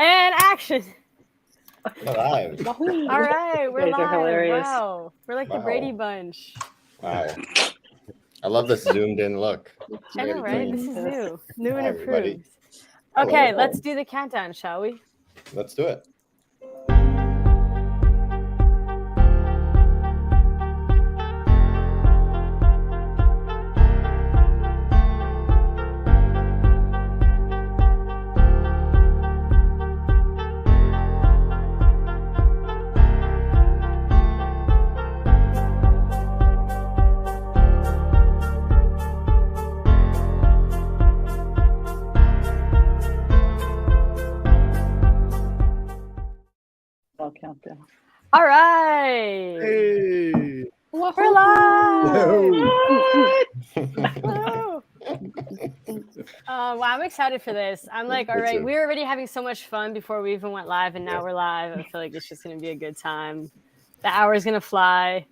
And action. Live. All right, we're You guys live. are hilarious. Wow, we're like the Brady Bunch. Wow. I love this zoomed in look. I know, right? This is new and Hi, everybody. improved. Okay, Hello. let's do the countdown, shall we? Let's do it. I'll count down. All right. Hey. We're live. Hello. Well, I'm excited for this. I'm like, all right, we were already having so much fun before we even went live, and now we're live. I feel like it's just going to be a good time. The hour is going to fly.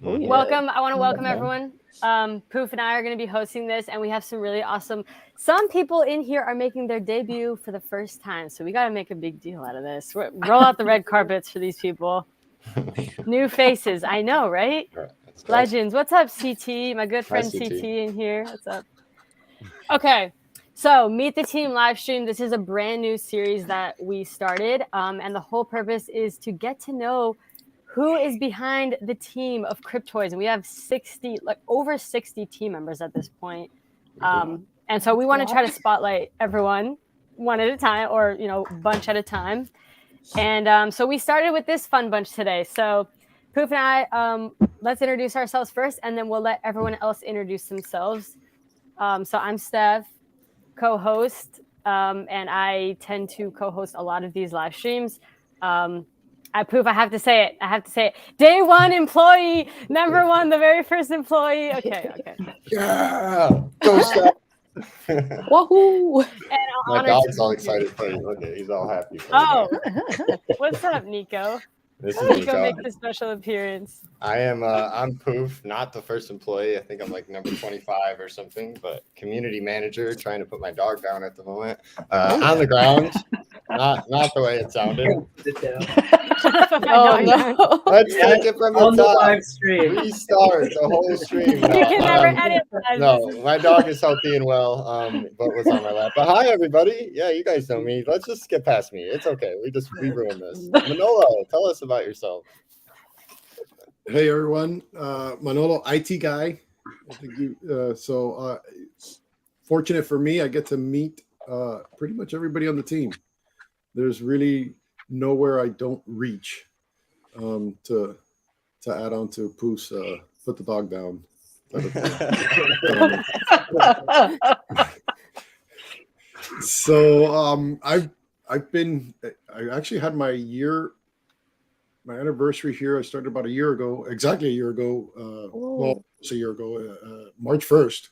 Oh, yeah. Welcome. I want to welcome everyone. Poof and I are going to be hosting this, and we have some really awesome. Some people in here are making their debut for the first time, so we got to make a big deal out of this. Roll out the red carpets for these people. New faces. I know, right? Legends. What's up, CT? My good friend CT in here. What's up? Okay. So Meet the Team Livestream. This is a brand new series that we started, and the whole purpose is to get to know who is behind the team of Cryptoids. And we have over 60 team members at this point. And so we want to try to spotlight everyone one at a time, or, bunch at a time. And so we started with this fun bunch today. So Poof and I, let's introduce ourselves first, and then we'll let everyone else introduce themselves. So I'm Steph, co-host, and I tend to co-host a lot of these live streams. Poof, I have to say it. Day one employee, number one, the very first employee. Okay. Yeah. Go Steph. Wahoo! My dog's all excited for you. Look at, he's all happy. Oh, what's up, Nico? This is Nico make the special appearance. I am. I'm Poof, not the first employee. I think I'm like number 25 or something, but community manager, trying to put my dog down at the moment. On the ground, not the way it sounded. Oh no! Let's take it from the top. Live stream. Restart the whole stream. You can never edit. No, my dog is healthy and well. But was on my lap. But hi, everybody. Yeah, you guys know me. Let's just get past me. It's okay. We ruined this. Manolo, tell us about yourself. Hey everyone, Manolo, IT guy. I think fortunate for me, I get to meet pretty much everybody on the team. There's really nowhere I don't reach. To add on to Poof's put the dog down. So I actually had my anniversary here. I started about exactly a year ago. It's a year ago, March 1st.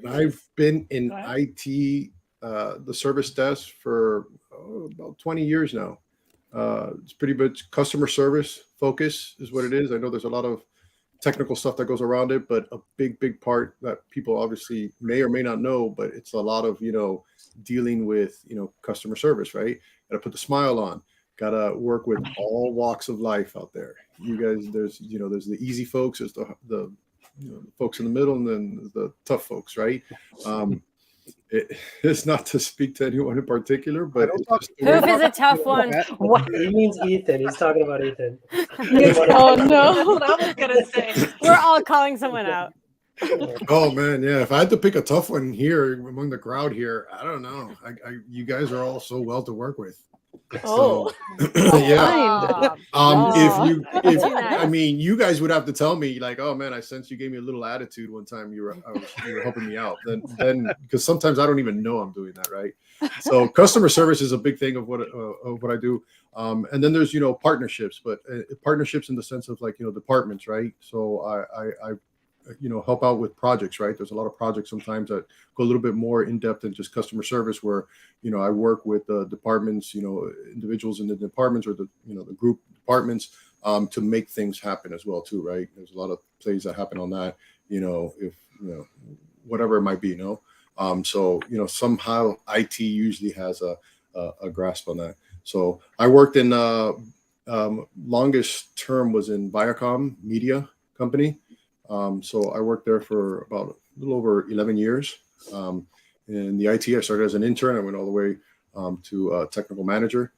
I've been in IT, the service desk for about 20 years now. It's pretty much customer service focus is what it is. I know there's a lot of technical stuff that goes around it, but a big part that people obviously may or may not know, but it's a lot of, dealing with, customer service, right? Got to put the smile on. Got to work with all walks of life out there. You guys, there's the easy folks, there's the folks in the middle, and then the tough folks, right? It's not to speak to anyone in particular, but Poof is a tough one. What? He means Ethan. He's talking about Ethan. Oh no! That's what I was gonna say. We're all calling someone out. Oh man, yeah. If I had to pick a tough one here among the crowd here, I don't know. You guys are all so well to work with. Oh, So, yeah. Nice. I mean, you guys would have to tell me, like, oh man, I sense you gave me a little attitude one time. You were helping me out. Then because sometimes I don't even know I'm doing that, right? So customer service is a big thing of what I do. And then there's partnerships, but partnerships in the sense of like departments, right? So I help out with projects, right? There's a lot of projects sometimes that go a little bit more in depth than just customer service, where I work with departments, individuals in the departments or the group departments to make things happen as well too, right? There's a lot of plays that happen on that, if whatever it might be, So somehow IT usually has a a grasp on that. So I worked in longest term was in Viacom Media Company. So I worked there for about a little over 11 years. In the IT, I started as an intern. I went all the way to technical manager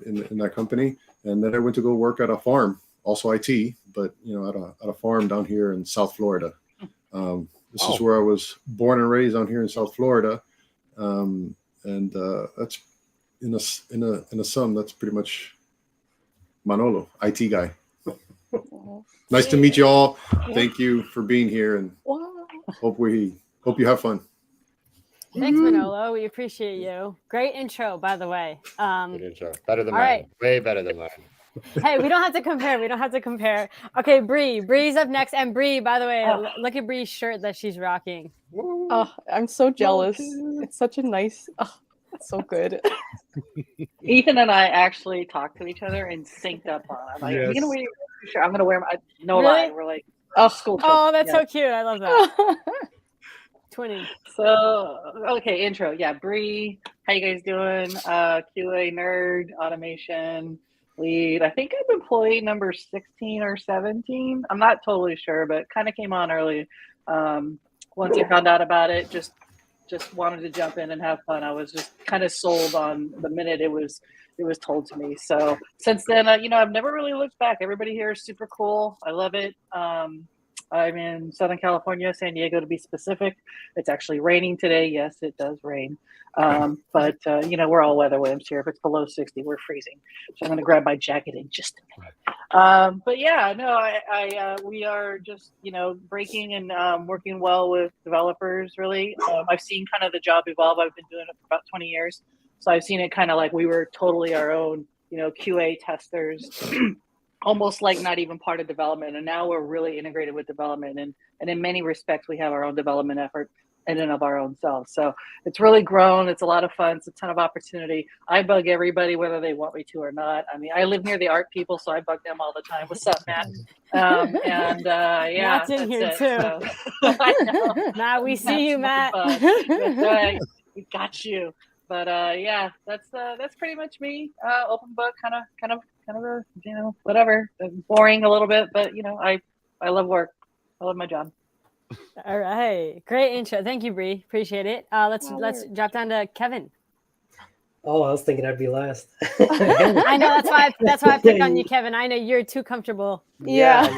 in that company, and then I went to go work at a farm, also IT, but at a farm down here in South Florida. This is where I was born and raised, down here in South Florida, and that's in a sum. That's pretty much Manolo, IT guy. Nice to meet you all. Thank you for being here, and hope you have fun. Thanks, Manolo. We appreciate you. Great intro, by the way. Good intro. Better than all mine. right. Way better than mine. Hey, we don't have to compare. Okay, Bree. Bree's up next. And Bree, by the way, look at Bree's shirt that she's rocking. Oh, I'm so jealous. It's such a nice. Oh, it's so good. Ethan and I actually talked to each other and synced up on it. I'm like, you gonna wear your shirt? I'm gonna wear my. No lie, we're like, school children. Oh, that's so cute. I love that. Twinning. So okay, intro. Yeah, Bree, how you guys doing? QA nerd, automation lead. I think I'm employee number 16 or 17. I'm not totally sure, but kind of came on early. Once I found out about it, just wanted to jump in and have fun. I was just kind of sold on the minute it was told to me. So since then, I've never really looked back. Everybody here is super cool. I love it. I'm in Southern California, San Diego to be specific. It's actually raining today. Yes, it does rain. But we're all weather wimps here. If it's below 60, we're freezing. So I'm going to grab my jacket in just a minute. But yeah, no, we are just, breaking and working well with developers, really. I've seen kind of the job evolve. I've been doing it for about 20 years. So I've seen it kind of like we were totally our own, QA testers. Almost like not even part of development, and now we're really integrated with development, and in many respects we have our own development effort in and of our own selves. So it's really grown. It's a lot of fun. It's a ton of opportunity. I bug everybody whether they want me to or not. I mean, I live near the art people, so I bug them all the time. What's up, Matt? Yeah, Matt's in here it. too. So, I know. Matt, we see you, Matt. That's right. We got you. But yeah, that's pretty much me. Open book, kind of a, whatever, boring a little bit, but I love work. I love my job. All right, great intro. Thank you, Bree. Appreciate it. Let's drop down to Kevin. Oh, I was thinking I'd be last. I know that's why I picked on you, Kevin. I know you're too comfortable. Yeah.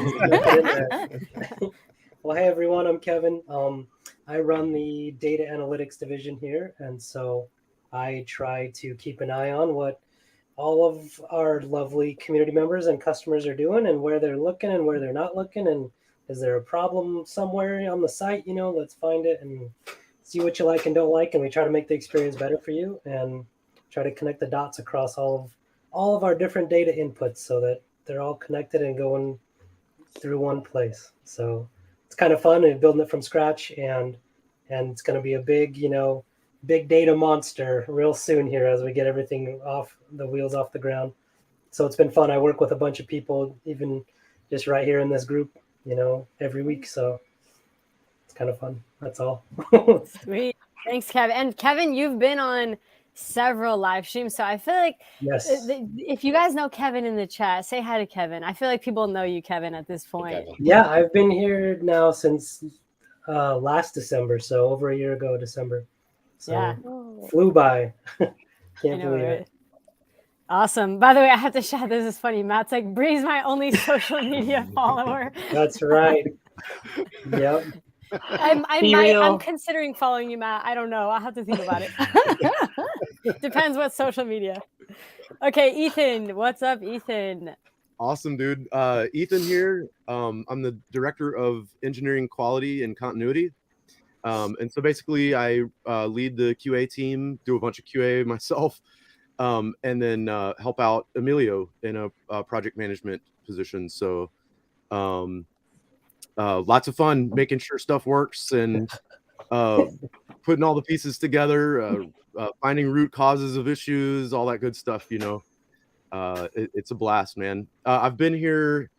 Well, hey everyone, I'm Kevin. I run the data analytics division here, and so I try to keep an eye on what all of our lovely community members and customers are doing and where they're looking and where they're not looking, and is there a problem somewhere on the site? Let's find it and see what you like and don't like, and we try to make the experience better for you and try to connect the dots across all of our different data inputs so that they're all connected and going through one place. So it's kind of fun and building it from scratch, and it's going to be a big big data monster real soon here as we get everything off the wheels off the ground. So it's been fun. I work with a bunch of people, even just right here in this group, every week. So it's kind of fun. That's all. Sweet. Thanks, Kevin. And Kevin, you've been on several live streams. So I feel like if you guys know Kevin in the chat, say hi to Kevin. I feel like people know you, Kevin, at this point. Yeah, I've been here now since last December. So over a year ago, December. So flew by. Can't believe it. Awesome. By the way, I have to shout, this is funny. Matt's like, Bree's my only social media follower. That's right. Yep. I'm considering following you, Matt. I don't know. I'll have to think about it. Depends what social media. Okay, Ethan. What's up, Ethan? Awesome, dude. Ethan here. I'm the director of engineering quality and continuity. And so basically I lead the QA team, do a bunch of QA myself, and then help out Emilio in a project management position. So lots of fun making sure stuff works and putting all the pieces together, finding root causes of issues, all that good stuff, it's a blast, man. I've been here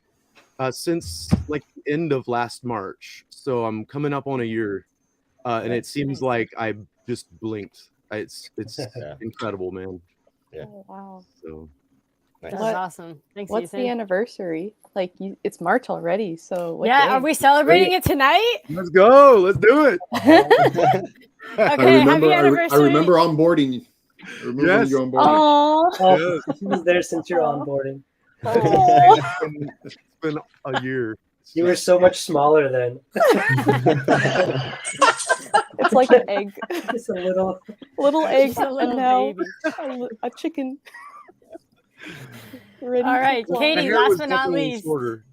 since like the end of last March. So I'm coming up on a year. And it seems like I just blinked. It's Yeah. incredible, man. Oh, wow. So Nice. That's What- awesome. Thanks, What's the Ethan. anniversary? Like, it's March already, so what Yeah, day? are we celebrating it tonight? let's go. Let's do it. Okay, happy I anniversary. remember onboarding. I remember when Yes. you onboarding. Oh, Oh, he was there since your onboarding. It's been a year. You were so much smaller then. it's like an egg, Just a little. egg, Just a little and now baby. a chicken. Ready All to right, fly. Katie, My hair last was but not definitely least. shorter.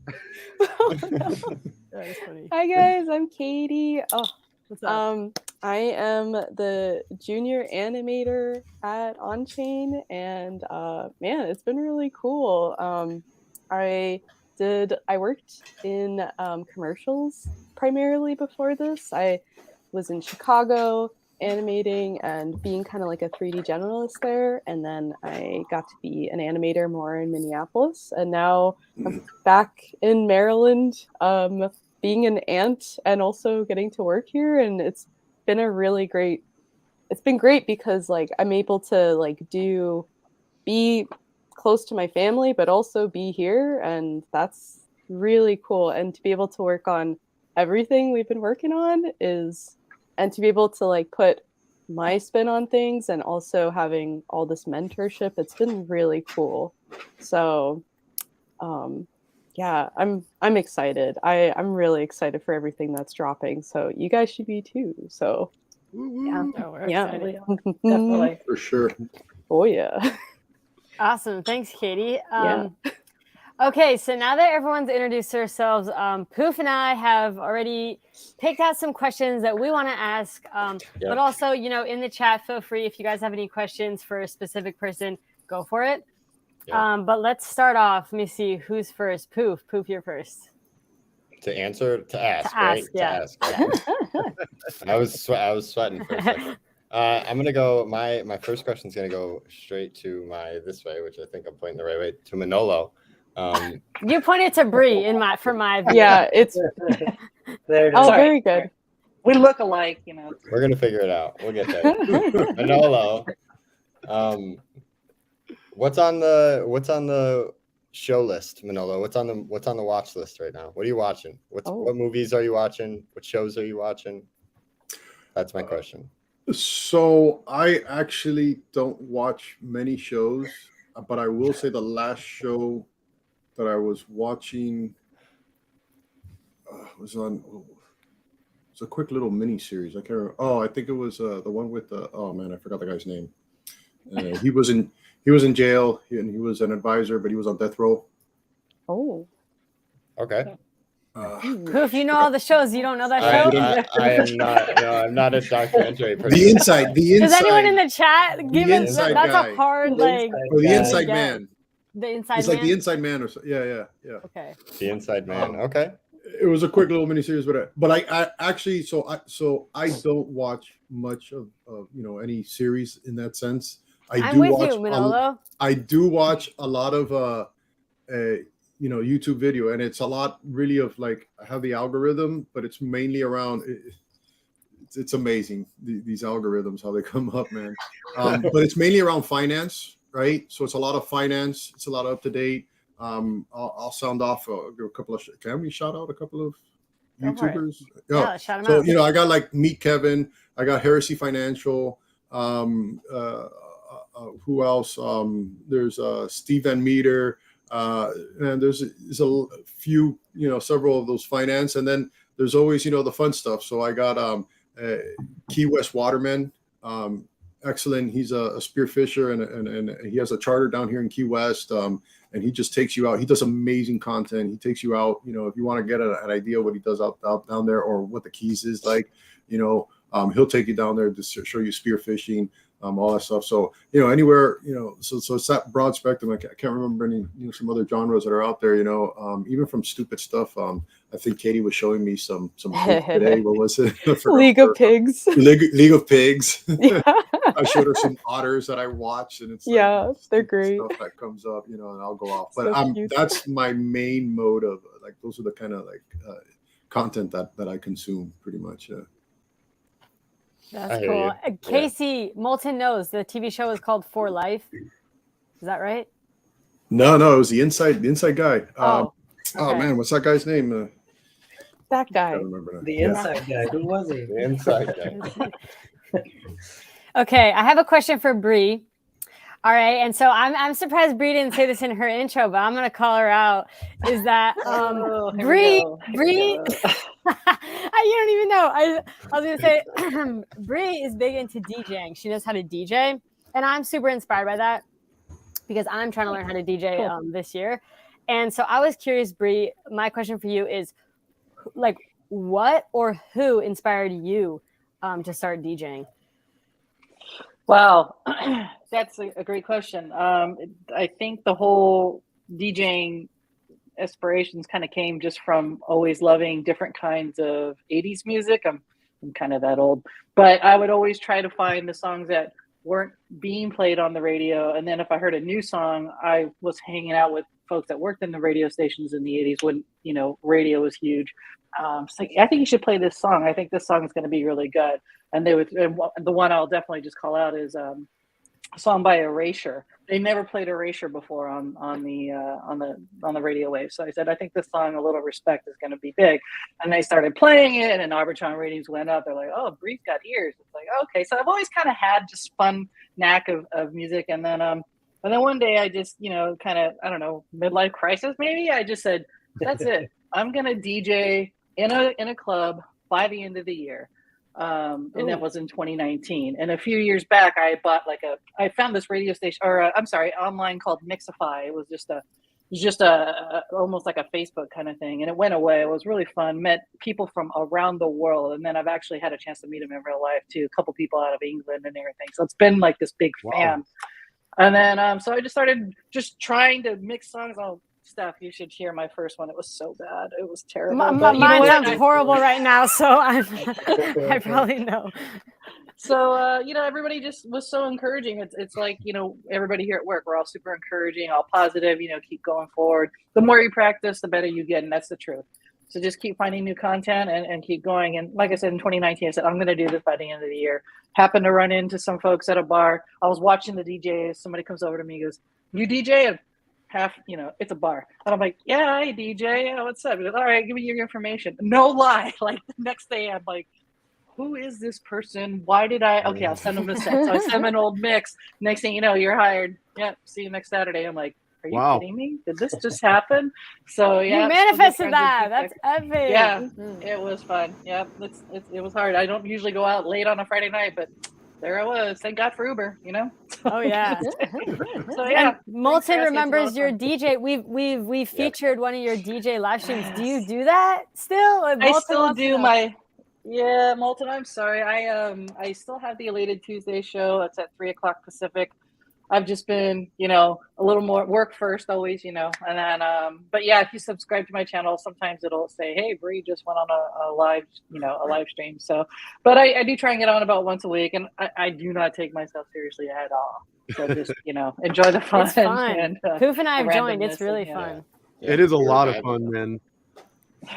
That is funny. Hi guys, I'm Katie. Oh, What's up? I am the junior animator at OnChain, and man, it's been really cool. I worked in commercials primarily before this. I was in Chicago animating and being kind of like a 3D generalist there, and then I got to be an animator more in Minneapolis, and now I'm back in Maryland, being an aunt and also getting to work here, and it's been great because like I'm able to like be close to my family but also be here, and that's really cool. And to be able to work on everything we've been working on and to be able to like put my spin on things and also having all this mentorship, it's been really cool. So yeah, I'm excited. I'm really excited for everything that's dropping. So you guys should be too. So yeah. Oh, we're Yeah. excited. Definitely. For sure. Oh yeah. Awesome. Thanks, Katie. Yeah. Okay, so now that everyone's introduced themselves, Poof and I have already picked out some questions that we want to ask. But also, in the chat, feel free if you guys have any questions for a specific person, go for it. But let's start off. Let me see who's first. Poof, you're first. To answer, to ask, To right? ask, yeah. To ask. I was sweating for a second. I'm gonna go. My first question is gonna go straight to this way, which I think I'm pointing the right way to Manolo. You pointed to Bree for my view. Yeah, it's There it is. oh Sorry. very good. We look alike, We're gonna figure it out. We'll get there. Manolo, what's on the show list, Manolo? What's on the watch list right now? What are you watching? What movies are you watching? What shows are you watching? That's my question. So I actually don't watch many shows, but I will say the last show that I was watching was on. It's a quick little mini series. I can't remember. Oh, I think it was the one with the. Oh man, I forgot the guy's name. He was in jail and he was an advisor, but he was on death row. Oh. Okay. Poof, you know all the shows. You don't know that show? I am not. No, I'm not a documentary person. The inside. Does anyone in the chat give it? inside That's guy. a hard like. The Yeah. inside Yeah. man. The inside It's man. like the inside man or so. Yeah. Okay. The Inside Man. Okay. It was a quick little miniseries, but I actually I don't watch much of any series in that sense. I'm with you, Manolo. I do watch a lot of YouTube video, and it's a lot really of like I have the algorithm, but it's mainly around. It's amazing these algorithms how they come up, man. But it's mainly around finance, right? So it's a lot of finance. It's a lot of up to date. I'll sound off give a couple of. Can we shout out a couple of YouTubers? Yeah, shout them out. I got like Meet Kevin. I got Heresy Financial. Who else? There's Steve Van Meter. And there's a few, several of those finance, and then there's always, the fun stuff. So I got Key West Waterman. Excellent. He's a spearfisher and he has a charter down here in Key West. And he just takes you out. He does amazing content. He takes you out. If you want to get an idea what he does out down there or what the Keys is like, he'll take you down there to show you spearfishing, all that stuff. So, anywhere, so it's that broad spectrum. I can't remember any, some other genres that are out there, even from stupid stuff. I think Katie was showing me some today. What was it? League of Pigs. League of Pigs. Yeah. I showed her some otters that I watched, and it's they're great. stuff that comes up, and I'll go off. So But cute. that's my main mode of like those are the kind of like content that I consume pretty much. That's I hear cool. you. Casey Moulton knows the TV show is called For Life. Is that right? No, it was the inside guy. Oh, Oh okay. man, what's that guy's name? That I guy. don't remember now. The Yeah. inside guy. Who was he? The inside guy. Okay, I have a question for Bree. All right, and so I'm surprised Bree didn't say this in her intro, but I'm gonna call her out. Is that Oh, here we Bree? go. Here we Bree, go. you don't even know. I was gonna say Bree is big into DJing. She knows how to DJ, and I'm super inspired by that because I'm trying to learn how to DJ this year. And so I was curious, Bree. My question for you is, like, what or who inspired you to start DJing? Wow, that's a great question. I think the whole DJing aspirations kind of came just from always loving different kinds of 80s music. I'm kind of that old, but I would always try to find the songs that weren't being played on the radio. And then if I heard a new song, I was hanging out with folks that worked in the radio stations in the 80s when, you know, radio was huge. So I think you should play this song. I think this song is going to be really good. And they would, and the one I'll definitely just call out is a song by Erasure. They never played Erasure before on the radio wave. So I said, I think this song, A Little Respect, is going to be big. And they started playing it, and Arbitron ratings went up. They're like, oh, Bree's got ears. It's like, okay. So I've always kind of had just fun knack of music. And then one day I just, you know, kind of, I don't know, midlife crisis maybe. I just said, that's it. I'm going to DJ in a club by the end of the year. And that was in 2019. And a few years back, I bought I found this radio station, or online called Mixify. It was just a almost like a Facebook kind of thing. And it went away. It was really fun. Met people from around the world. And then I've actually had a chance to meet them in real life too. A couple people out of England and everything. So it's been like this big fan. And then, so I just started just trying to mix songs. Oh, Steph, you should hear my first one. It was so bad. It was terrible. Mine sounds horrible right now, so I probably know. So, you know, everybody just was so encouraging. It's like, you know, everybody here at work, we're all super encouraging, all positive, you know, keep going forward. The more you practice, the better you get. And that's the truth. So just keep finding new content and keep going. And like I said, in 2019, I said, I'm going to do this by the end of the year. Happened to run into some folks at a bar. I was watching the DJs. Somebody comes over to me and goes, you DJ? And half, you know, it's a bar. And I'm like, yeah, I DJ. Yeah, what's up? He goes, all right, give me your information. No lie. Like the next day, I'm like, who is this person? Why did okay, I'll send them a set. So I send them an old mix. Next thing you know, you're hired. Yeah, see you next Saturday. I'm like, are you kidding me? Did this just happen? So yeah, you manifested that. That's epic. Yeah, it was fun. Yeah, it was hard. I don't usually go out late on a Friday night, but there I was. Thank God for Uber, you know. Oh yeah. So yeah, Moulton remembers your DJ. We've featured one of your DJ live streams. Do you do that still? I still do my. Yeah, Moulton, I'm sorry. I still have the Elated Tuesday show. That's at 3:00 Pacific. I've just been, you know, a little more work first always, you know, and then, but yeah, if you subscribe to my channel, sometimes it'll say, hey, Bree just went on a live, you know, a live stream. So, but I do try and get on about once a week, and I do not take myself seriously at all. So just, you know, enjoy the fun. It's fun. And, Poof and I have joined. It's really fun. It is a lot of fun, man.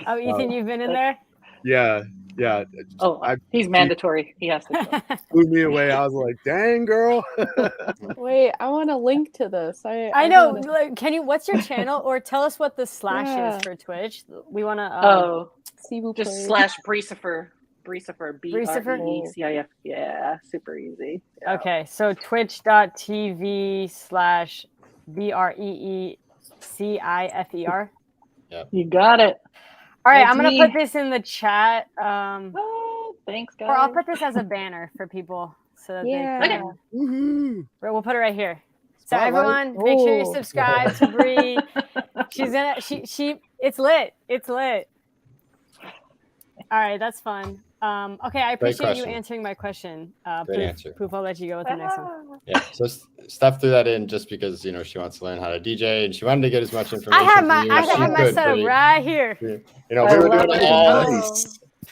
Oh, Ethan, you've been in there? Yeah. Oh, he's mandatory. He has to. Blew me away. I was like, "Dang, girl!" Wait, I want to link to this. I know. Like, can you? What's your channel? Or tell us what the / is for Twitch. We want to. See who just plays. / Breecifer. Breecifer. BREECIF. Yeah, super easy. Yeah. Okay, so twitch.tv/BREECIFER. Yep. You got it. All right, That's I'm gonna me. put this in the chat. Thanks, guys. Or I'll put this as a banner for people so that they can. We'll put it right here. So everyone, make sure you subscribe to Bree. She's gonna. She. It's lit. It's lit. All right, that's fun. Okay, I appreciate you answering my question. Great answer. Poof, I'll let you go with the next one. Yeah, so Steph threw that in just because, you know, she wants to learn how to DJ and she wanted to get as much information. I have from you my as she setup could, right here. You know, we were doing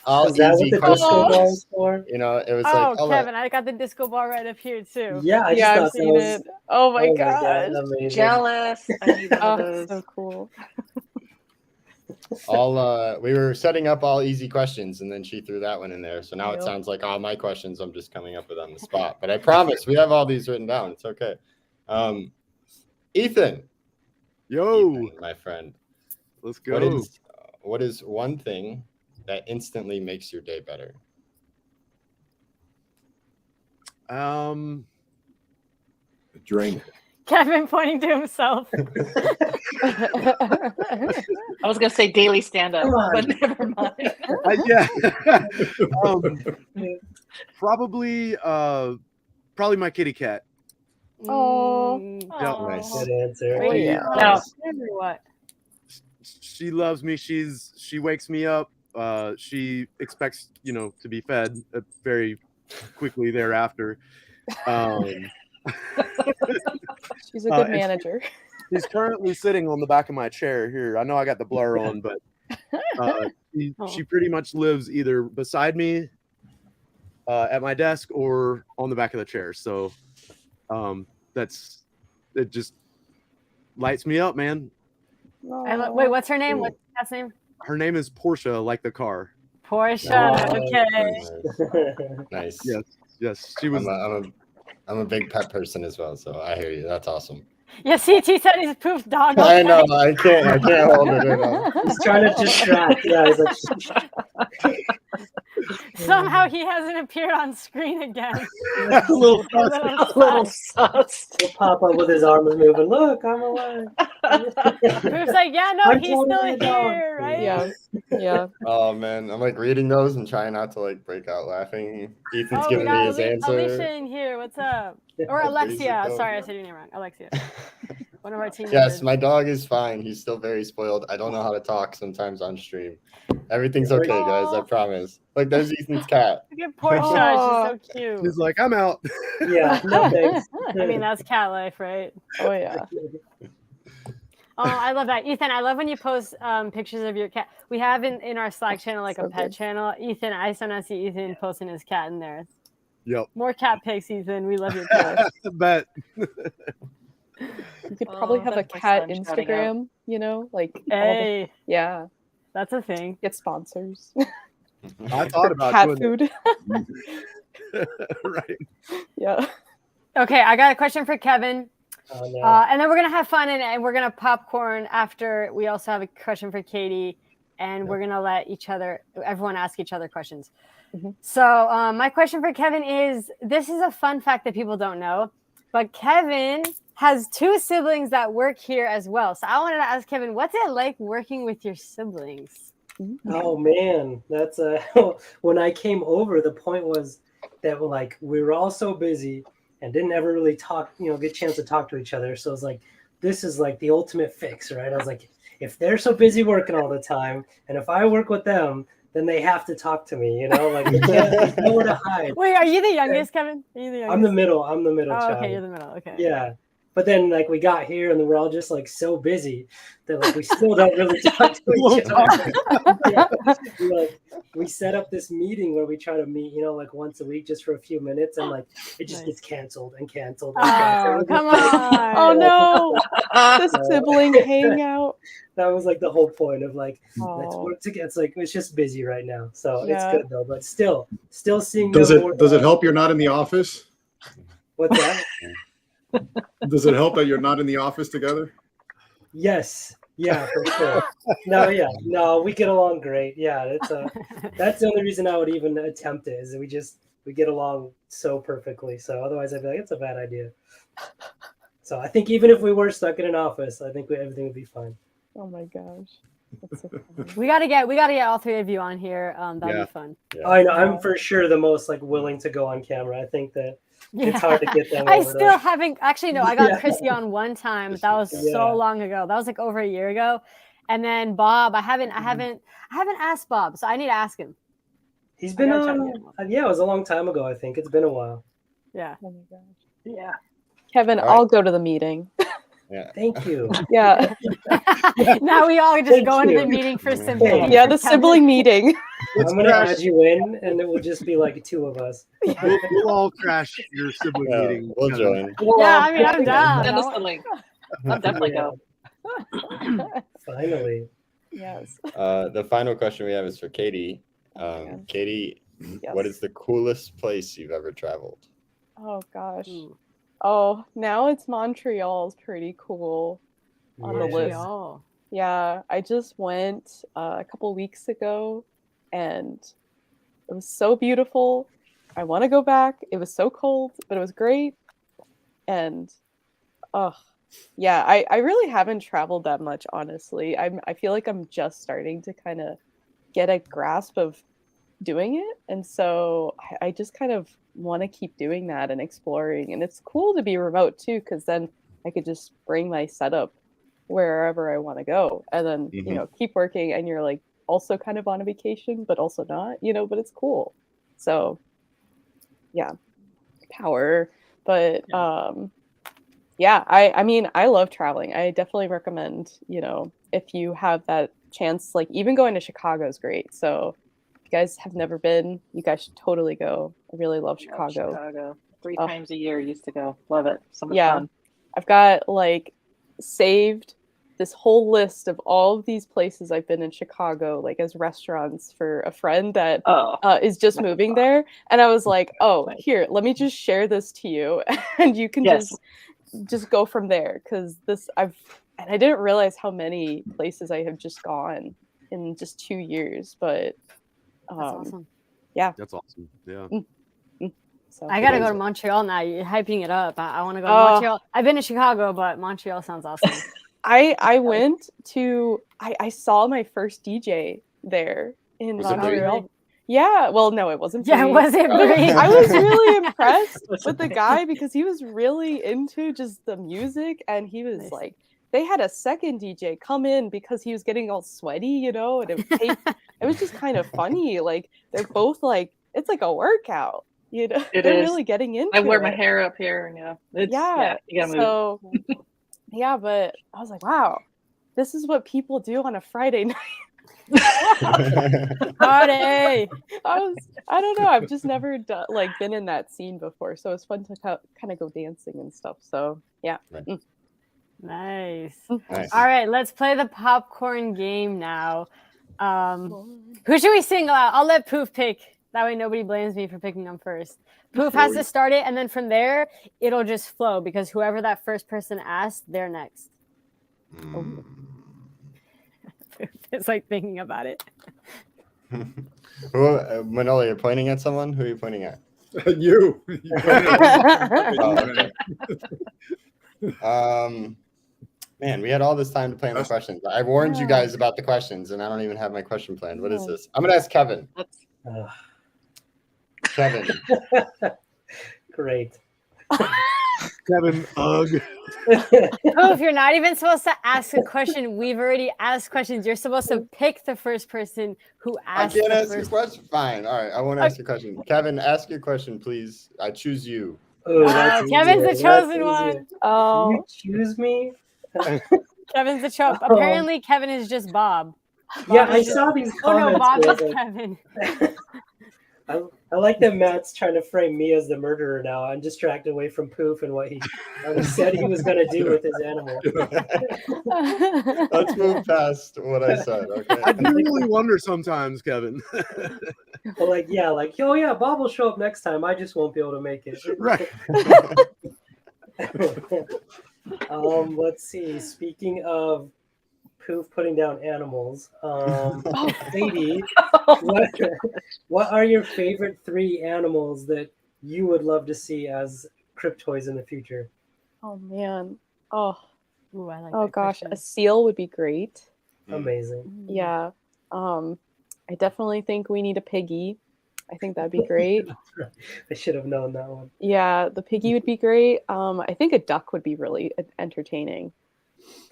all Is that what easy the disco ball is for? You know, it was Oh, like Kevin, I got the disco ball right up here too. Yeah, I just I've thought that seen was it. Oh my god. amazing. Jealous. I need one of Oh, those. so cool. we were setting up all easy questions, and then she threw that one in there. So now it Yep. sounds like all my questions I'm just coming up with on the spot. But I promise we have all these written down. It's okay. Ethan, Yo, my friend, let's go. what is one thing that instantly makes your day better? Drink. Kevin pointing to himself. I was gonna say daily stand up, Come on. but never mind. Yeah. Probably my kitty cat. Aw. Yeah. Nice. Good answer. Wait, yeah. No. What? She loves me. She wakes me up. She expects to be fed very quickly thereafter. She's a good and manager. She's currently sitting on the back of my chair here. I know I got the blur on, but she pretty much lives either beside me at my desk or on the back of the chair. So it just lights me up, man. Wait, what's her name? What's the cat's name? Her name is Portia, like the car. Portia. Okay. Nice. Yes. She was. I'm a big pet person as well, so I hear you. That's awesome. Yeah, CT said he's a poofed dog. I know. I can't hold it in. He's trying to distract. Yeah, he's like, Somehow he hasn't appeared on screen again. a little sus. sus. He'll pop up with his arms moving. Look, I'm alive. Poof's like, yeah, no, I'm he's totally still a dog. here, right? Yeah. Oh man, I'm like reading those and trying not to like break out laughing. Ethan's Oh, we giving me got his answer. Alicia in here. What's up? Or Alexia. Sorry, I said your name wrong. Alexia. One of our team Yes, members. my dog is fine. He's still very spoiled. I don't know how to talk sometimes on stream. Everything's okay, guys. I promise. Like, there's Ethan's cat. Look at Portia. Aw. She's so cute. She's like, I'm out. Yeah, no thanks. I mean, that's cat life, right? Oh yeah. Oh, I love that. Ethan, I love when you post pictures of your cat. We have in our Slack channel, like So a pet good. channel. Ethan, I sometimes see Ethan posting his cat in there. Yep. More cat pics, Ethan. We love your cat. Bet. You could probably have a that's my cat son shouting Instagram, like all the- Hey, yeah, that's a thing. get sponsors. I thought For about cat doing food. that. Right. Yeah. Okay, I got a question for Kevin. Oh, no. And then we're going to have fun and we're going to popcorn after. We also have a question for Katie, and we're going to let everyone ask each other questions. Mhm. So my question for Kevin is, this is a fun fact that people don't know, but Kevin has 2 siblings that work here as well. So I wanted to ask Kevin, what's it like working with your siblings? Oh man, that's when I came over, the point was that we were all so busy and didn't ever really talk, get a chance to talk to each other. So it's like, this is like the ultimate fix, right? I was like, if they're so busy working all the time, and if I work with them, then they have to talk to me, like there's nowhere to hide. Wait, are you the youngest, Kevin? Are you the youngest? I'm the middle Oh, child. okay, you're the middle. Okay. Yeah. But then we got here and we're all just so busy that we still don't really talk to each other. Yeah. We set up this meeting where we try to meet, once a week just for a few minutes, and it just gets canceled and canceled. And Oh, canceled. come on. Oh no, the sibling hangout. That was the whole point of let's Oh. work together. It's it's just busy right now, so Yeah. it's good though. But still seeing. Does them it more- does it help you're not in the office? What's that? Does it help that you're not in the office together? Yes. Yeah, for sure. No, we get along great. Yeah, that's the only reason I would even attempt it, is that we get along so perfectly. So otherwise, I'd be like, it's a bad idea. So I think even if we were stuck in an office, I think everything would be fine. Oh my gosh. That's so funny. We gotta get all 3 of you on here. That'd Yeah. be fun. Yeah. I know. I'm for sure the most willing to go on camera. I think that it's hard to get them. I over still haven't actually no. I got Yeah. Chrissy on one time. That was Yeah. so long ago. That was over a year ago. And then Bob, I haven't asked Bob, so I need to ask him. He's been gotta try to on. get him on. Yeah, it was a long time ago. I think it's been a while. Yeah. Oh my gosh. Yeah. Kevin, All right. I'll go to the meeting. Yeah. Thank you. Yeah. Now we all just Thank go into you. the meeting for Thank siblings. Yeah, the sibling meeting. I'm gonna add you in, and it will just be 2 of us. We'll all crash your sibling Yeah, meeting. we'll together. join. Yeah, I mean, I'm down. Send us the link. I'll definitely go. Finally. Yes. The final question we have is for Katie. man. Katie, Yes. what is the coolest place you've ever traveled? Oh gosh. Ooh, Oh, now it's Montreal's pretty cool on the list. Montreal. Yeah, I just went a couple weeks ago, and it was so beautiful. I want to go back. It was so cold, but it was great. And oh, yeah, I really haven't traveled that much, honestly. I feel like I'm just starting to kind of get a grasp of doing it, and so I just kind of want to keep doing that and exploring. And it's cool to be remote too, because then I could just bring my setup wherever I want to go, and then keep working. And you're like also kind of on a vacation, but also not, but it's cool. So yeah, power. But yeah, I mean, I love traveling. I definitely recommend, if you have that chance, like even going to Chicago is great. So if you guys have never been, you guys should totally go. I really love Chicago. Chicago. 3 times a year used to go. Love it. So much Yeah. fun. I've got like saved this whole list of all of these places I've been in Chicago, like as restaurants for a friend that is just moving there. And I was like, oh, here, let me just share this to you, and you can just go from there. Because and I didn't realize how many places I have just gone in just 2 years. But That's awesome. Yeah, That's awesome. Yeah. So I gotta go to Montreal now. You're hyping it up. I want to go to Montreal. I've been to Chicago, but Montreal sounds awesome. I went to I saw my first DJ there in Montreal. Yeah, well, no, it wasn't. Yeah, it wasn't. I was really impressed with the guy because he was really into just the music, and he was like, they had a second DJ come in because he was getting all sweaty, and it was just kind of funny. Like they're both like, it's like a workout. They're really getting into it. I wear my hair up here, and you gotta move. So yeah, but I was like, wow, this is what people do on a Friday night. Party! I don't know. I've just never been in that scene before, so it's fun to kind of go dancing and stuff. So yeah. Right. Nice. All right, let's play the popcorn game now. Who should we single out? I'll let Poof pick. That way nobody blames me for picking them first. Poof has to start it, and then from there, it'll just flow, because whoever that first person asked, they're next. Poof is like thinking about it. Manolo, you're pointing at someone? Who are you pointing at? You. Man, we had all this time to plan the questions. I warned you guys about the questions, and I don't even have my question planned. What is this? I'm going to ask Kevin. Kevin. Great. Kevin, Poof, you're not even supposed to ask a question. We've already asked questions. You're supposed to pick the first person who asked. I can't ask your question. Fine. All right. I won't ask your question. Kevin, ask your question, please. I choose you. Kevin's the chosen one. Oh, you choose me? Kevin's the chosen. Apparently, Kevin is just Bob. Yeah, I saw these comments. Oh no, Bob is Kevin. I like that Matt's trying to frame me as the murderer now. I'm distracted away from Poof and what he said he was going to do with his animal. Let's move past what I said. Okay. I do really wonder sometimes, Kevin. Well, oh yeah, Bob will show up next time. I just won't be able to make it. Right. Let's see. Speaking of Poof putting down animals, Sadie, what are your favorite 3 animals that you would love to see as Crypt toys in the future? Oh man. Oh. Ooh, I like oh that gosh, question. a seal would be great. Amazing. Yeah. I definitely think we need a piggy. I think that'd be great. I should have known that one. Yeah, the piggy would be great. I think a duck would be really entertaining.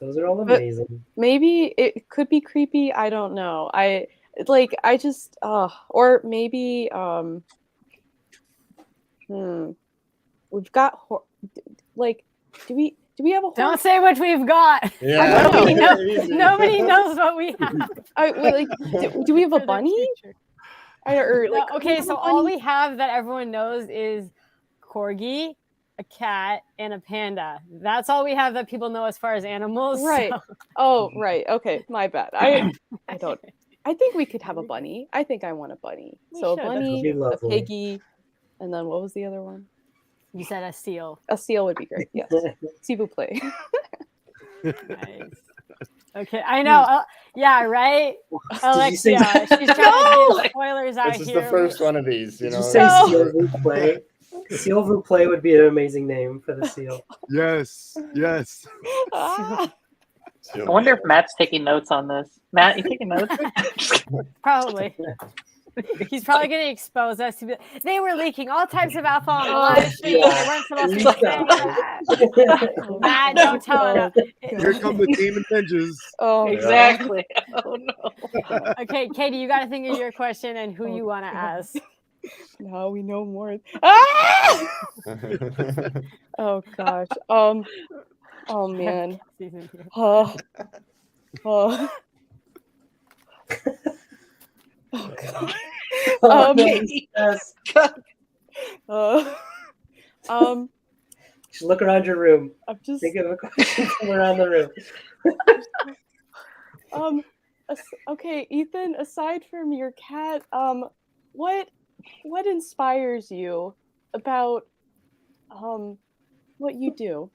Those are all amazing. But maybe it could be creepy. I don't know. Or maybe we've got do we have a horse? Don't say what we've got. Yeah. Nobody knows what we have. Do we have a bunny? Okay, so all we have that everyone knows is corgi, a cat, and a panda. That's all we have that people know as far as animals. Right. so- Oh, right. Okay, my bad. I don't. I think we could have a bunny. I think I want a bunny. We So a should, that's bunny, cute. a Lovely. piggy, and then what was the other one? You said a seal. A seal would be great. Yes. S'il vous plaît. Nice. Okay, I know. Yeah, right. Did you say Alexia, she's trying to give spoilers out This is here. the first one of these, you Did know. you say No. seal vous play? Seal vous play would be an amazing name for the seal. Yes, yes. Ah. I wonder if Matt's taking notes on this. Matt, you taking notes? Probably. He's probably going to expose us to be. They were leaking all types of alpha on the live stream. They weren't supposed to be saying that. Matt, don't tell him. Here come the team and ninjas. Oh, Exactly. Oh no. Okay, Katie, you got to think of your question and who you want to ask. now we know more. Ah! Oh gosh. Oh man. Oh. Oh. Oh god. Oh, Um, yes. Just look around your room. I'm just Think of a question from around the room. okay, Ethan, aside from your cat, what inspires you about what you do?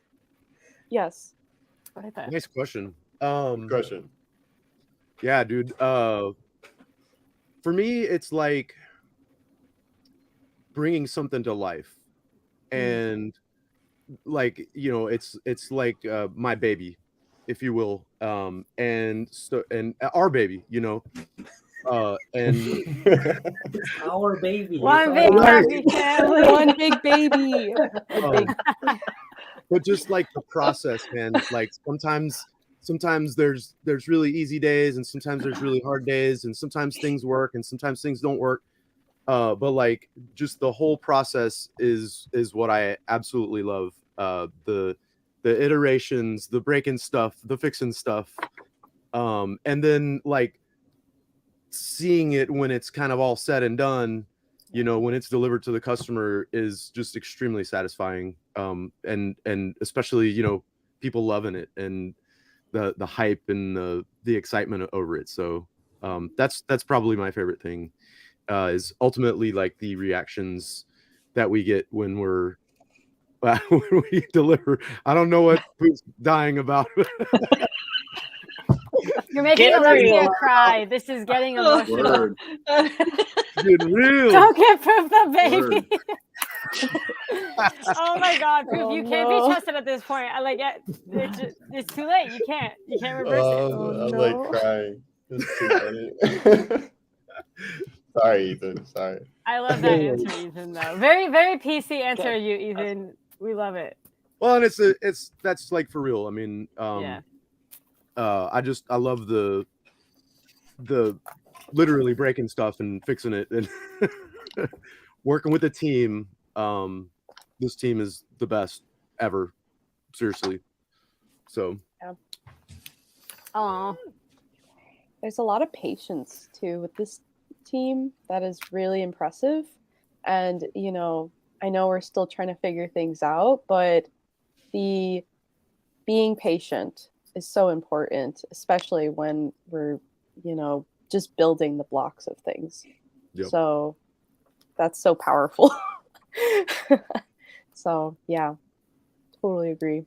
Yes. Nice question. Question. Yeah, dude. For me, it's like bringing something to life, and like it's like my baby, if you will, and our baby, and Our baby. One big happy family. One big baby. but just like the process, man. Like sometimes there's really easy days, and sometimes there's really hard days, and sometimes things work and sometimes things don't work. But like just the whole process is what I absolutely love. The iterations, the breaking stuff, the fixing stuff, and then like seeing it when it's kind of all said and done, when it's delivered to the customer is just extremely satisfying. And especially people loving it, and the hype and the excitement over it. So that's probably my favorite thing, is ultimately like the reactions that we get when when we deliver. I don't know what who's dying about. You're making Get Alexia real. cry. This is getting emotional. Word. Get real. Don't get Proof the baby. Word. Oh my God, Proof, Oh, you can't no. be trusted at this point. It's too late. You can't reverse it. I'm no. like crying. It's too funny. Sorry, Ethan. Sorry. I love that answer, Ethan. Though very, very PC answer, you Ethan. We love it. Well, and that's like for real. I mean, Yeah. I love the literally breaking stuff and fixing it and working with a team. This team is the best ever, seriously. So Oh, There's a lot of patience too with this team that is really impressive. And I know we're still trying to figure things out, but the being patient is so important, especially when we're just building the blocks of things. Yep. So that's so powerful. So yeah, totally agree.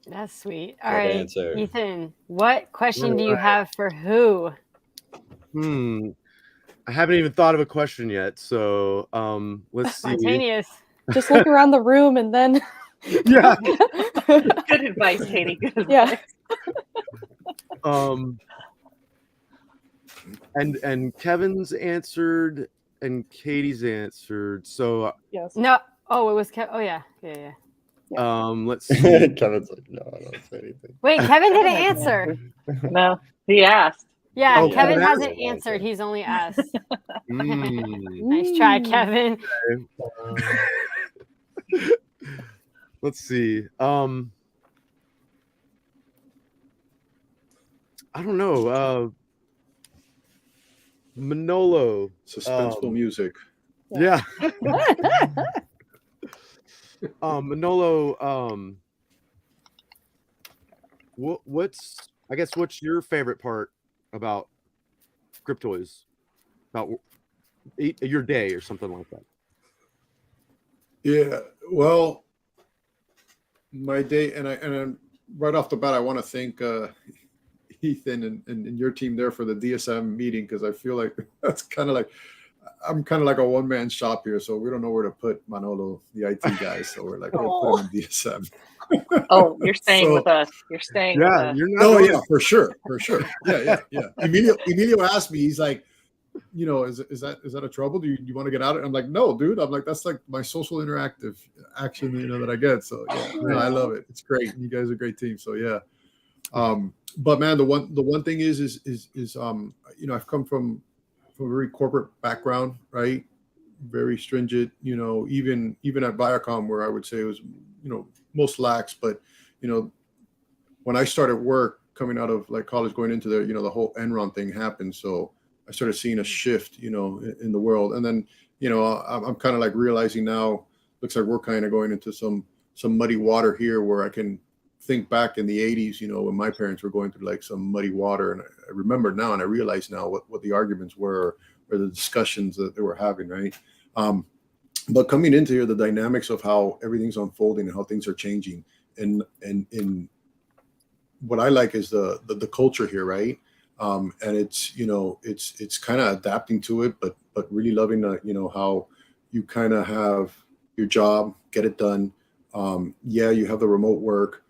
that's sweet. All Good right, answer. Ethan, what question do you have for who? I haven't even thought of a question yet. So let's see. Spontaneous. Just look around the room and then Yeah. Good advice, Katie. Good advice. yeah. And Kevin's answered and Katie's answered. So Yes. No. Oh, it was Kevin. Oh yeah. let's see. Kevin's like, no, I don't say anything. Wait, Kevin didn't answer. No, he asked. Yeah, Oh, Kevin Kevin hasn't asked. answered. He's only asked. Mm. Nice try, Kevin. Let's see. I don't know. Manolo. Suspenseful music. Yeah. Manolo, what's your favorite part about Cryptoys? About your day or something like that? Yeah, well, my day, and right off the bat, I want to thank Ethan and your team there for the DSM meeting, because I feel like that's kind of like I'm kind of like a one-man shop here, so we don't know where to put Manolo, the IT guy. So we're like, we'll put him in DSM. Oh, you're staying So- with us. You're staying with us. You're not. Oh going- yeah, for sure. Yeah. Emilio asked me, he's like, is that a trouble? Do you want to get out of it? I'm like, no, dude. I'm like, that's like my social interactive action, that I get. So yeah, no, I love it. It's great. You guys are a great team. So yeah. But man, the one thing is I've come from a very corporate background, right? Very stringent, even at Viacom, where I would say it was, most lax, but when I started work coming out of like college, going into the whole Enron thing happened. So I started seeing a shift, in the world. And then, I'm kind of like realizing now, looks like we're kind of going into some muddy water here, where I can think back in the 80s, when my parents were going through like some muddy water. And I remember now, and I realize now what the arguments were, or the discussions that they were having, right? But coming into here, the dynamics of how everything's unfolding and how things are changing, and what I like is the culture here, right? And it's it's kind of adapting to it, but really loving how you kind of have your job, get it done. You have the remote work.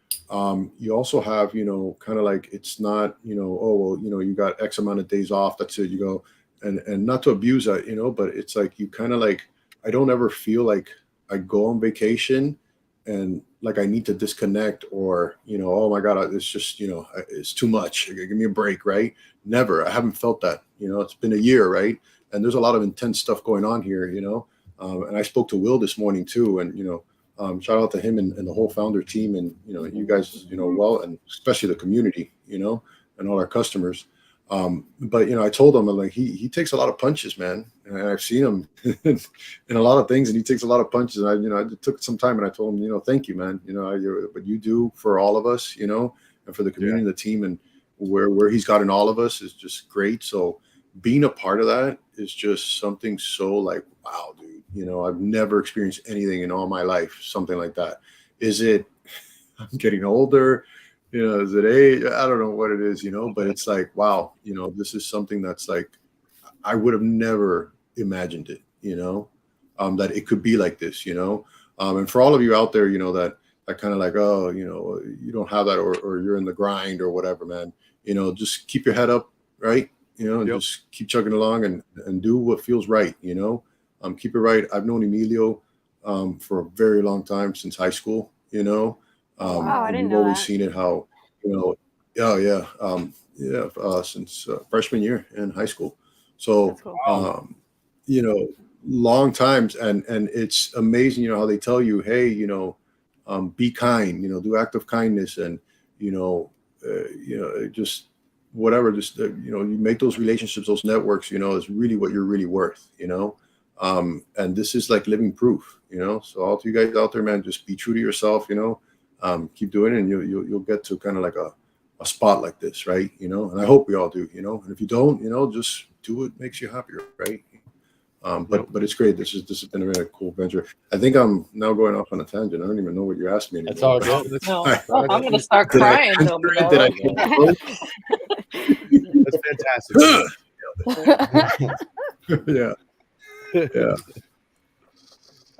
You also have kind of like, it's not you got X amount of days off, that's it, you go, and not to abuse that, but it's like you kind of like, I don't ever feel like I go on vacation and like I need to disconnect, or oh my god, it's just it's too much, give me a break, right? Never. I haven't felt that. It's been a year, right? And there's a lot of intense stuff going on here, and I spoke to Will this morning too, and shout out to him and the whole founder team, and you guys well, and especially the community, and all our customers. But I told him, like, he takes a lot of punches, man, and I've seen him in a lot of things, and he takes a lot of punches. And I took some time, and I told him, thank you, man. What you do for all of us, and for the community, the team, and where he's gotten all of us is just great. So being a part of that is just something so like, wow, dude. I've never experienced anything in all my life, something like that. Is it I'm getting older? Is it age? I don't know what it is, but it's like, wow, this is something that's like, I would have never imagined it, that it could be like this, and for all of you out there, that kind of like, oh, you don't have that, or you're in the grind or whatever, man, just keep your head up, right? And just keep chugging along and do what feels right, keep it right. I've known Emilio for a very long time, since high school, Wow, I didn't we've know always that. seen it how, since freshman year in high school. So, That's cool. long times, and it's amazing, how they tell you, hey, be kind, do act of kindness, and just whatever, just you make those relationships, those networks, is really what you're really worth, and this is like living proof, so all of you guys out there, man, just be true to yourself, keep doing it, and you'll get to kind of like a spot like this, right? And I hope we all do, and if you don't, just do what makes you happier, right? But it's great. This has been a really cool venture. I think I'm now going off on a tangent. I don't even know what you asked me anymore. It's all good. No, That's I'm going to start Did I crying. though, answer it? Manolo. Did That's fantastic. yeah. That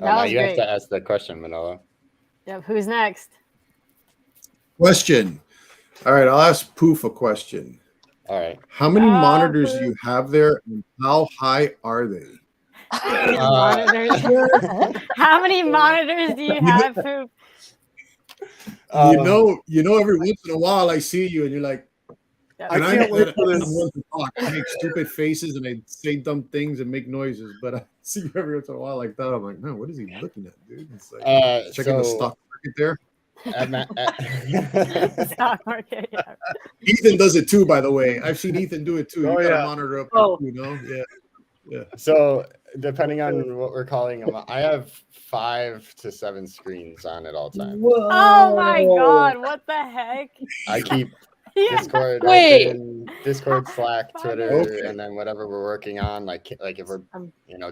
Now was you have great. to ask the question, Manolo. Yep. Who's next? Question. All right, I'll ask Poof a question. All right. How many Oh, monitors Poof. do you have there, and how high are they? Monitors. How many monitors do you have, Poop? Every once in a while I see you and you're like, Yeah. and I can't wait for I'm this. one to talk. I make stupid faces and I say dumb things and make noises, but I see you every once in a while like that. I'm like, man, what is he looking at, dude? It's like checking the stock market there. Stock market. Yeah. Ethan does it too, by the way. I've seen Ethan do it too. Oh, You got yeah. a monitor up, Oh. there, Yeah. So depending on what we're calling them, I have 5 to 7 screens on at all times. Whoa. Oh my God! What the heck? I keep Yeah. Discord Wait. open, Discord, Slack, Twitter, Okay. and then whatever we're working on, like if we're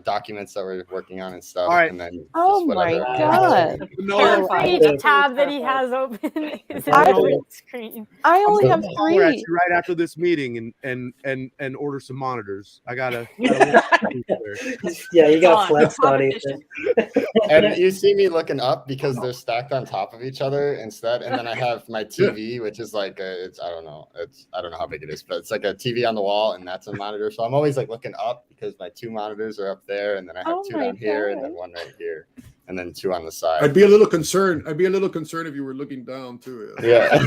documents that we're working on and stuff, All right. and then Oh just whatever. my God. Manolo, For Terrified. each That's tab that he terrified. has open is a I- different screen. I only so have bad. I'll at 3. you right after this meeting and order some monitors. I gotta Yeah, you got On, flexed on competition. Ethan. And you see me looking up because they're stacked on top of each other instead. And then I have my TV, which is like I don't know how big it is, but it's like a TV on the wall, and that's a monitor. So I'm always like looking up because my 2 monitors are up there, and then I have Oh 2 my down here, and then God. 1 right here, and then 2 on the side. I'd be a little concerned. I'd be a little concerned if you were looking down too. Yeah.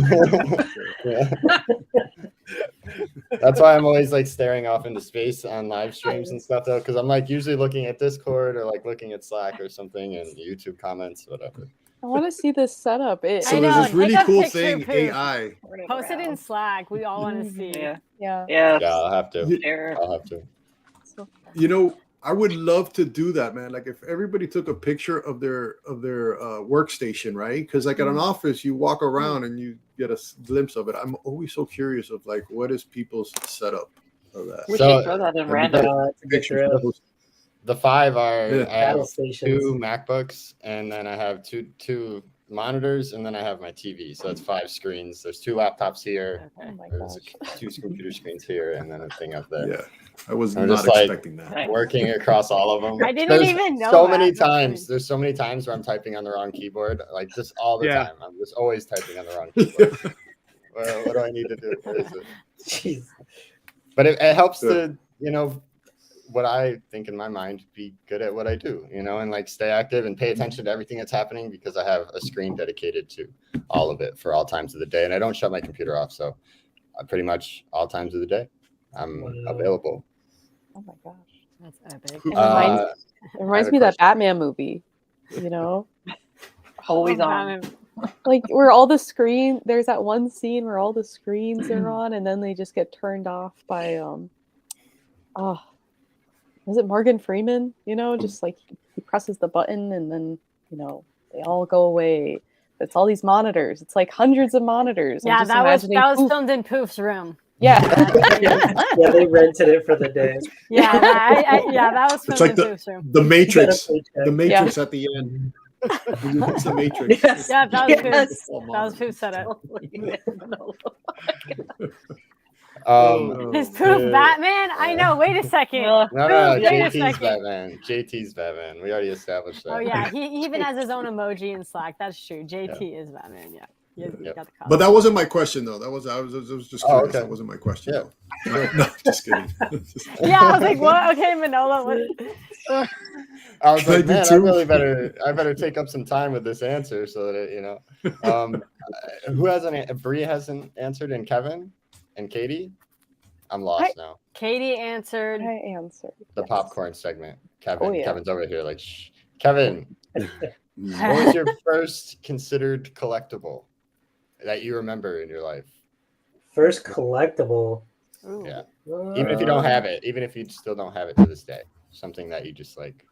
Yeah. That's why I'm always like staring off into space on live streams and stuff, though, because I'm like usually looking at Discord or like looking at Slack or something, and YouTube comments, whatever. I want to see this setup. I So know, there's this take really a cool picture, thing, Pooh. AI. Post it in Slack. We all want to see. Yeah. Yeah. Yes. Yeah, I'll have to. Share. I'll have to. So fun. You know, I would love to do that, man. Like if everybody took a picture of their workstation, right? Because like at an office, you walk around and you get a glimpse of it. I'm always so curious of like what is people's setup of that. We So- should throw that in That'd be random. great. It's a good thrill. The 5 are Yeah. I have Battle stations. 2 MacBooks, and then I have two monitors, and then I have my TV. So that's 5 screens. There's 2 laptops here. Oh my There's gosh. 2 computer screens here, and then a thing up there. Yeah, I was I'm not just like- expecting that. Nice. Working across all of them. I didn't There's even know so that. many That's funny. times. There's so many times where I'm typing on the wrong keyboard, like just all the Yeah. time. I'm just always typing on the wrong keyboard. What do I need to do? Where is it? Jeez. But it helps Yeah. to, what I think in my mind, be good at what I do, and like stay active and pay attention to everything that's happening because I have a screen dedicated to all of it for all times of the day. And I don't shut my computer off. So pretty much all times of the day, I'm available. Oh my gosh. That's epic. It reminds, it reminds me of that Batman movie, Always on. like where all the there's that one scene where all the screens are on and then they just get turned off by was it Morgan Freeman? Just like he presses the button and then they all go away. It's all these monitors. It's like hundreds of monitors. I'm Yeah, just that was imagining- filmed in Poof's room. Yeah. Yeah, they rented it for the day. Yeah, that was It's filmed like in Poof's room. The Matrix. Get a paycheck. The Matrix at the end. It's the Matrix. Yes. Yeah, that was Yes. Poof. That was Poof said it. Is Poof Batman? I know. Wait a second. No, Wait a JT's second. Batman. JT's Batman. We already established that. Oh yeah, he even has his own emoji in Slack. That's true. JT is Batman. Yeah. You Yep. got the call. But that wasn't my question, though. I was just Oh, curious. okay. That wasn't my question. Yeah. Though. No, just kidding. Yeah, I was like, what? Okay, Manolo. What? I was I like, do man, too. I better take up some time with this answer so that who hasn't? Bree hasn't answered, and Kevin and Katie. I'm lost now. Katie answered. I answered. The yes. popcorn segment. Kevin. Oh, yeah. Kevin's over here. Like, shh. Kevin, what was your first considered collectible that you remember in your life? First collectible. Ooh. Yeah. Even if you don't have it, even if you still don't have it to this day, something that you just like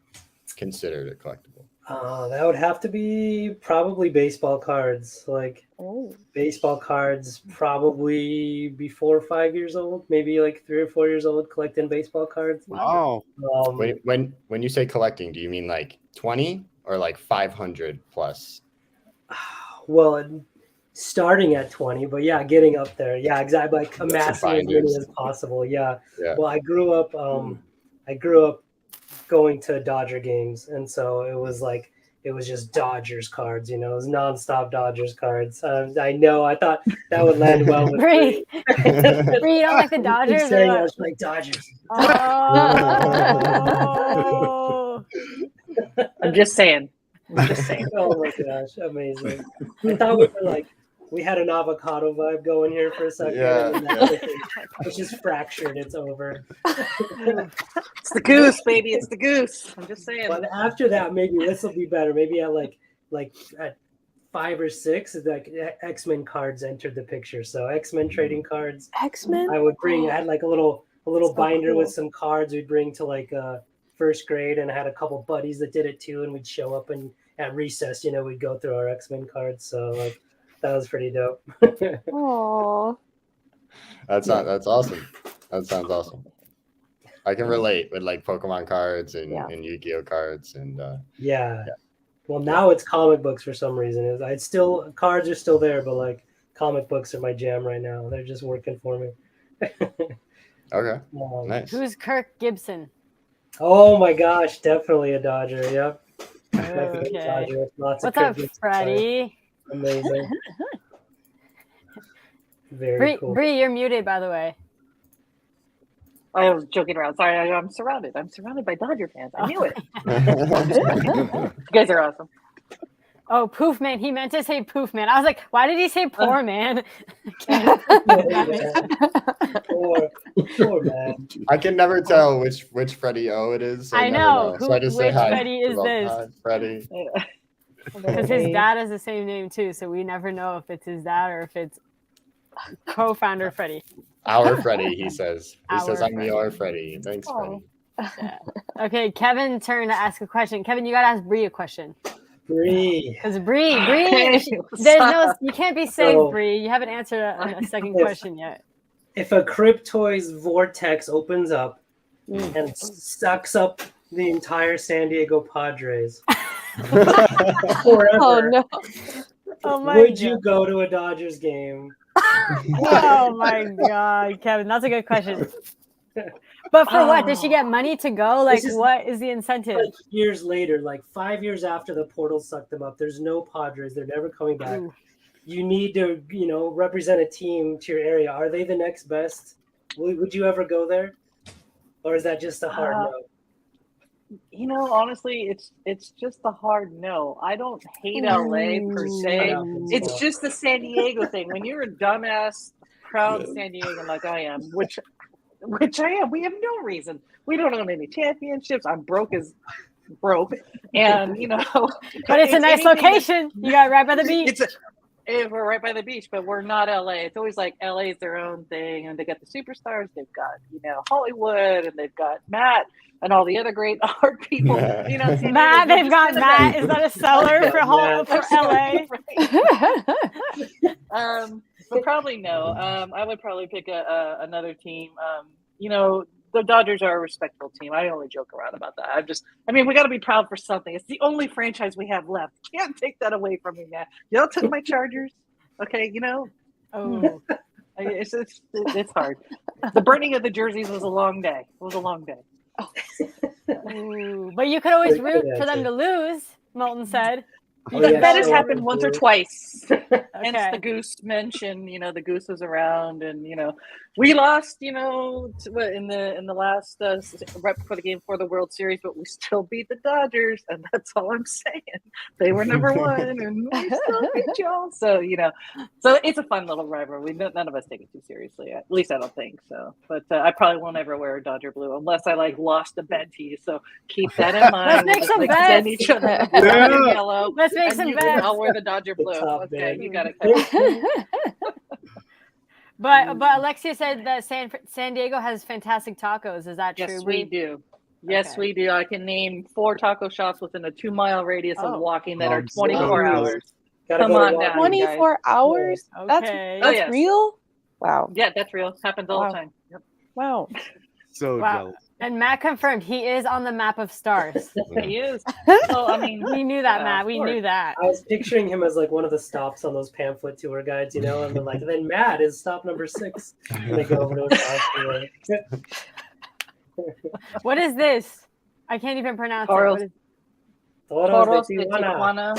considered a collectible. That would have to be probably baseball cards. Like Oh. baseball cards, probably before 5 years old, maybe like 3 or 4 years old, collecting baseball cards. Wow. When you say collecting, do you mean like 20 or like 500 plus? Well, starting at 20, but yeah, getting up there. Yeah, exactly. Like That's amassing as many binders. as possible. Yeah. Yeah. Well, I grew up going to Dodger games, and so it was just Dodgers cards. It was nonstop Dodgers cards. I know. I thought that would land well with Bree. Bree. Bree, you don't like the Dodgers? Keep Or saying I what? was like Dodgers. Oh. I'm just saying. I'm just saying. Oh my gosh, amazing! I thought we had an avocado vibe going here for a second. Yeah, and then it's just fractured. It's over. It's the goose, baby. It's the goose. I'm just saying. But after that, maybe this will be better. Maybe at like at 5 or 6, like X-Men cards entered the picture. So X-Men trading cards. X-Men? I would bring. I had like a little So binder cool. with some cards. We'd bring to like first grade, and I had a couple buddies that did it too, and we'd show up and at recess, we'd go through our X-Men cards. So like that was pretty dope. Aww. That's awesome. That sounds awesome. I can relate with like Pokemon cards and Yu-Gi-Oh cards and yeah. Well, now it's comic books for some reason. It's still cards are still there, but like comic books are my jam right now. They're just working for me. Okay. Nice. Who's Kirk Gibson? Oh my gosh, definitely a Dodger. Yep. Okay. Dodger. Lots What's of up, Kirk Freddie? Amazing. Very cool. Bree, you're muted, by the way. I was joking around. Sorry, I'm surrounded. I'm surrounded by Dodger fans. I knew it. You guys are awesome. Oh, Poof Man. He meant to say Poof Man. I was like, why did he say poor man? Poor man. I can never tell which Freddie O it is. I know. So I just say Which hi. Freddie is this? Hi, Freddie. Because his dad has the same name too, so we never know if it's his dad or if it's co-founder Freddie. Our Freddie, he says. He Our says, I'm Freddie. your Freddie. Thanks, Oh. Freddie. Yeah. Okay, Kevin, turn to ask a question. Kevin, you gotta ask Bree a question. Bree. Because Bree, Hey, there's no, you can't be safe, So- Bree. You haven't answered a second question yet. If a Cryptoids vortex opens up and sucks up the entire San Diego Padres forever, Oh no. Oh my would god. you go to a Dodgers game? Oh my god, Kevin, that's a good question. But for what? Does she get money to go? Like, This is- what is the incentive? Like years later, like 5 years after the portal sucked them up, there's no Padres. They're never coming back. Ooh. You need to, represent a team to your area. Are they the next best? Would you ever go there? Or is that just a hard no? Honestly, it's just a hard no. I don't hate LA per se. It's just the San Diego thing. When you're a dumbass, proud San Diegan like I am, which I am, we have no reason. We don't own any championships. I'm broke, and But it's a nice location. You got it right by the beach. We're right by the beach, but we're not LA. It's always like LA is their own thing, and they got the superstars. They've got Hollywood, and they've got Matt and all the other great art people. Matt, they've got Matt. Is that a seller for LA? But probably no. I would probably pick another team. The Dodgers are a respectable team. I only joke around about that. We got to be proud for something. It's the only franchise we have left. Can't take that away from me, man. Y'all took my Chargers. Okay, Oh. it's hard. The burning of the jerseys was a long day. It was a long day. Ooh. But you could always root for them to lose, Molten said. That has happened once or twice. Okay. Hence the Goose mention. The Goose was around, and we lost. In the last right before the game for the World Series, but we still beat the Dodgers, and that's all I'm saying. They were number one, and we still beat y'all. So so it's a fun little rivalry. None of us take it too seriously. At least I don't think so. But I probably won't ever wear a Dodger blue unless I lost a bet to you. So keep that in mind. Let's make some Send bets. each other blue and yellow. Let's make some bets. I'll wear the Dodger blue. top, Okay, man. you got it. But Alexia said that San Diego has fantastic tacos. Is that true? Yes, we do. Yes, Okay. we do. I can name 4 taco shops within a 2-mile radius of walking that are Oh, 24 so hours. Gotta Come go to on Walmart. down. 24 hours? Okay. Oh, That's yes. real? Wow. Yeah, that's real. Happens all Wow. the time. Yep. Wow. So Wow. jealous. And Matt confirmed he is on the map of stars. He is. So, We knew that, Yeah, Matt. of We course. knew that. I was picturing him as one of the stops on those pamphlet tour guides, and then Matt is stop number 6. And they go over to his house. What is this? I can't even pronounce Toros. it. Toros de de Tijuana.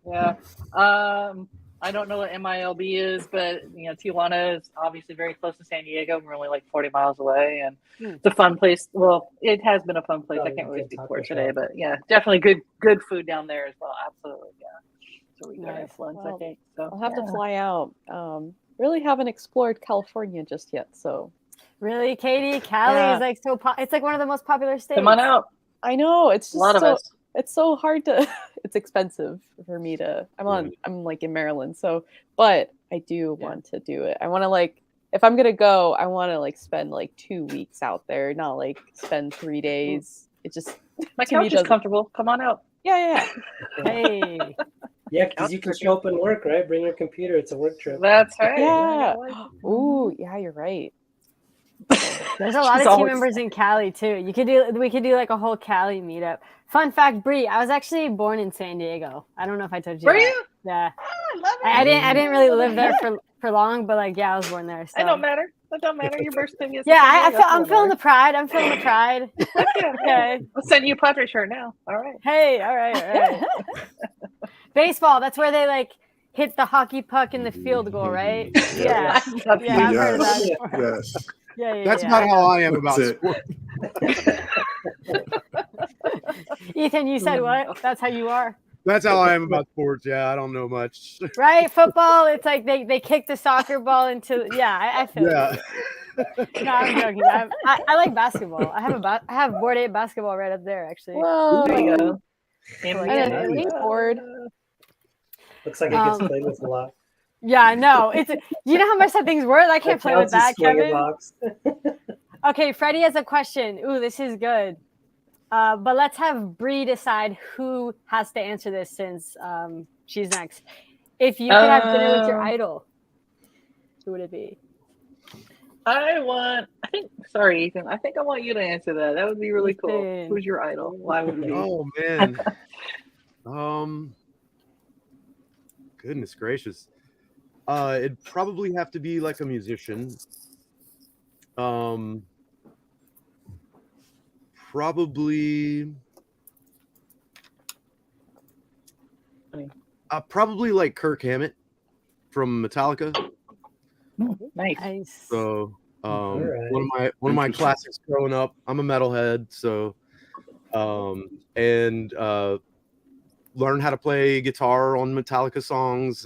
Tijuana. Yeah. I don't know what MILB is, but Tijuana is obviously very close to San Diego. We're only 40 miles away, and it's a fun place. Well, it has been a fun place. I can't really speak for it today, but yeah, definitely good food down there as well. Absolutely, yeah. So we got Nice. influence, I Well, think. So I'll have to fly out. Really haven't explored California just yet, so Really, Katie? Cali Yeah. is it's one of the most popular states. come on out. I know it's just A lot of so, us. it's so hard to it's expensive for me to I'm in Maryland, so but I do want to do it. I want to if I'm gonna go, I want to spend 2 weeks out there, not spend 3 days it just My to me couch is doesn't- comfortable. Come on out. yeah. Hey. Yeah, because you can show up and work, right? Bring your computer. It's a work trip. That's right. Yeah. I like it. Ooh, yeah, you're right. There's a lot She's of team always- members in Cali too. We could do like a whole Cali meetup. Fun fact, Bree, I was actually born in San Diego. I don't know if I told you. Were that. you? Yeah. Oh, I love it. I didn't really live there for long, but like yeah, I was born there. So. It don't matter. That don't matter. Your birth certificate. Yeah, I'm feeling the pride. I'm feeling the pride. Okay. I'll send you a Padre shirt now. All right. Hey, all right. Baseball, that's where they like hit the hockey puck in the field goal, right? Yeah. Yeah, I've heard of that Yes. before. Yes. Yeah. That's not how I am about That's it. sports. Ethan, you said what? That's how you are. That's how I am about sports. Yeah, I don't know much. Right? Football, it's like they kick the soccer ball into I feel Yeah. it. No, I'm joking. I like basketball. I have board 8 basketball right up there actually. Whoa. There you go. And an skateboard. Looks like it gets played with a lot. Yeah, no. You know how much that thing's worth? I can't play with that, Kevin. Box. Okay, Freddie has a question. Ooh, this is good. But let's have Bree decide who has to answer this since she's next. If you could have dinner with your idol, who would it be? Sorry, Ethan. I think I want you to answer that. That would be really cool. Ethan. Who's your idol? Why would it be? Oh man. Goodness gracious. It'd probably have to be like a musician. Probably like Kirk Hammett from Metallica. Nice. So Alright. one of my classics growing up. I'm a metalhead, so and learn how to play guitar on Metallica songs.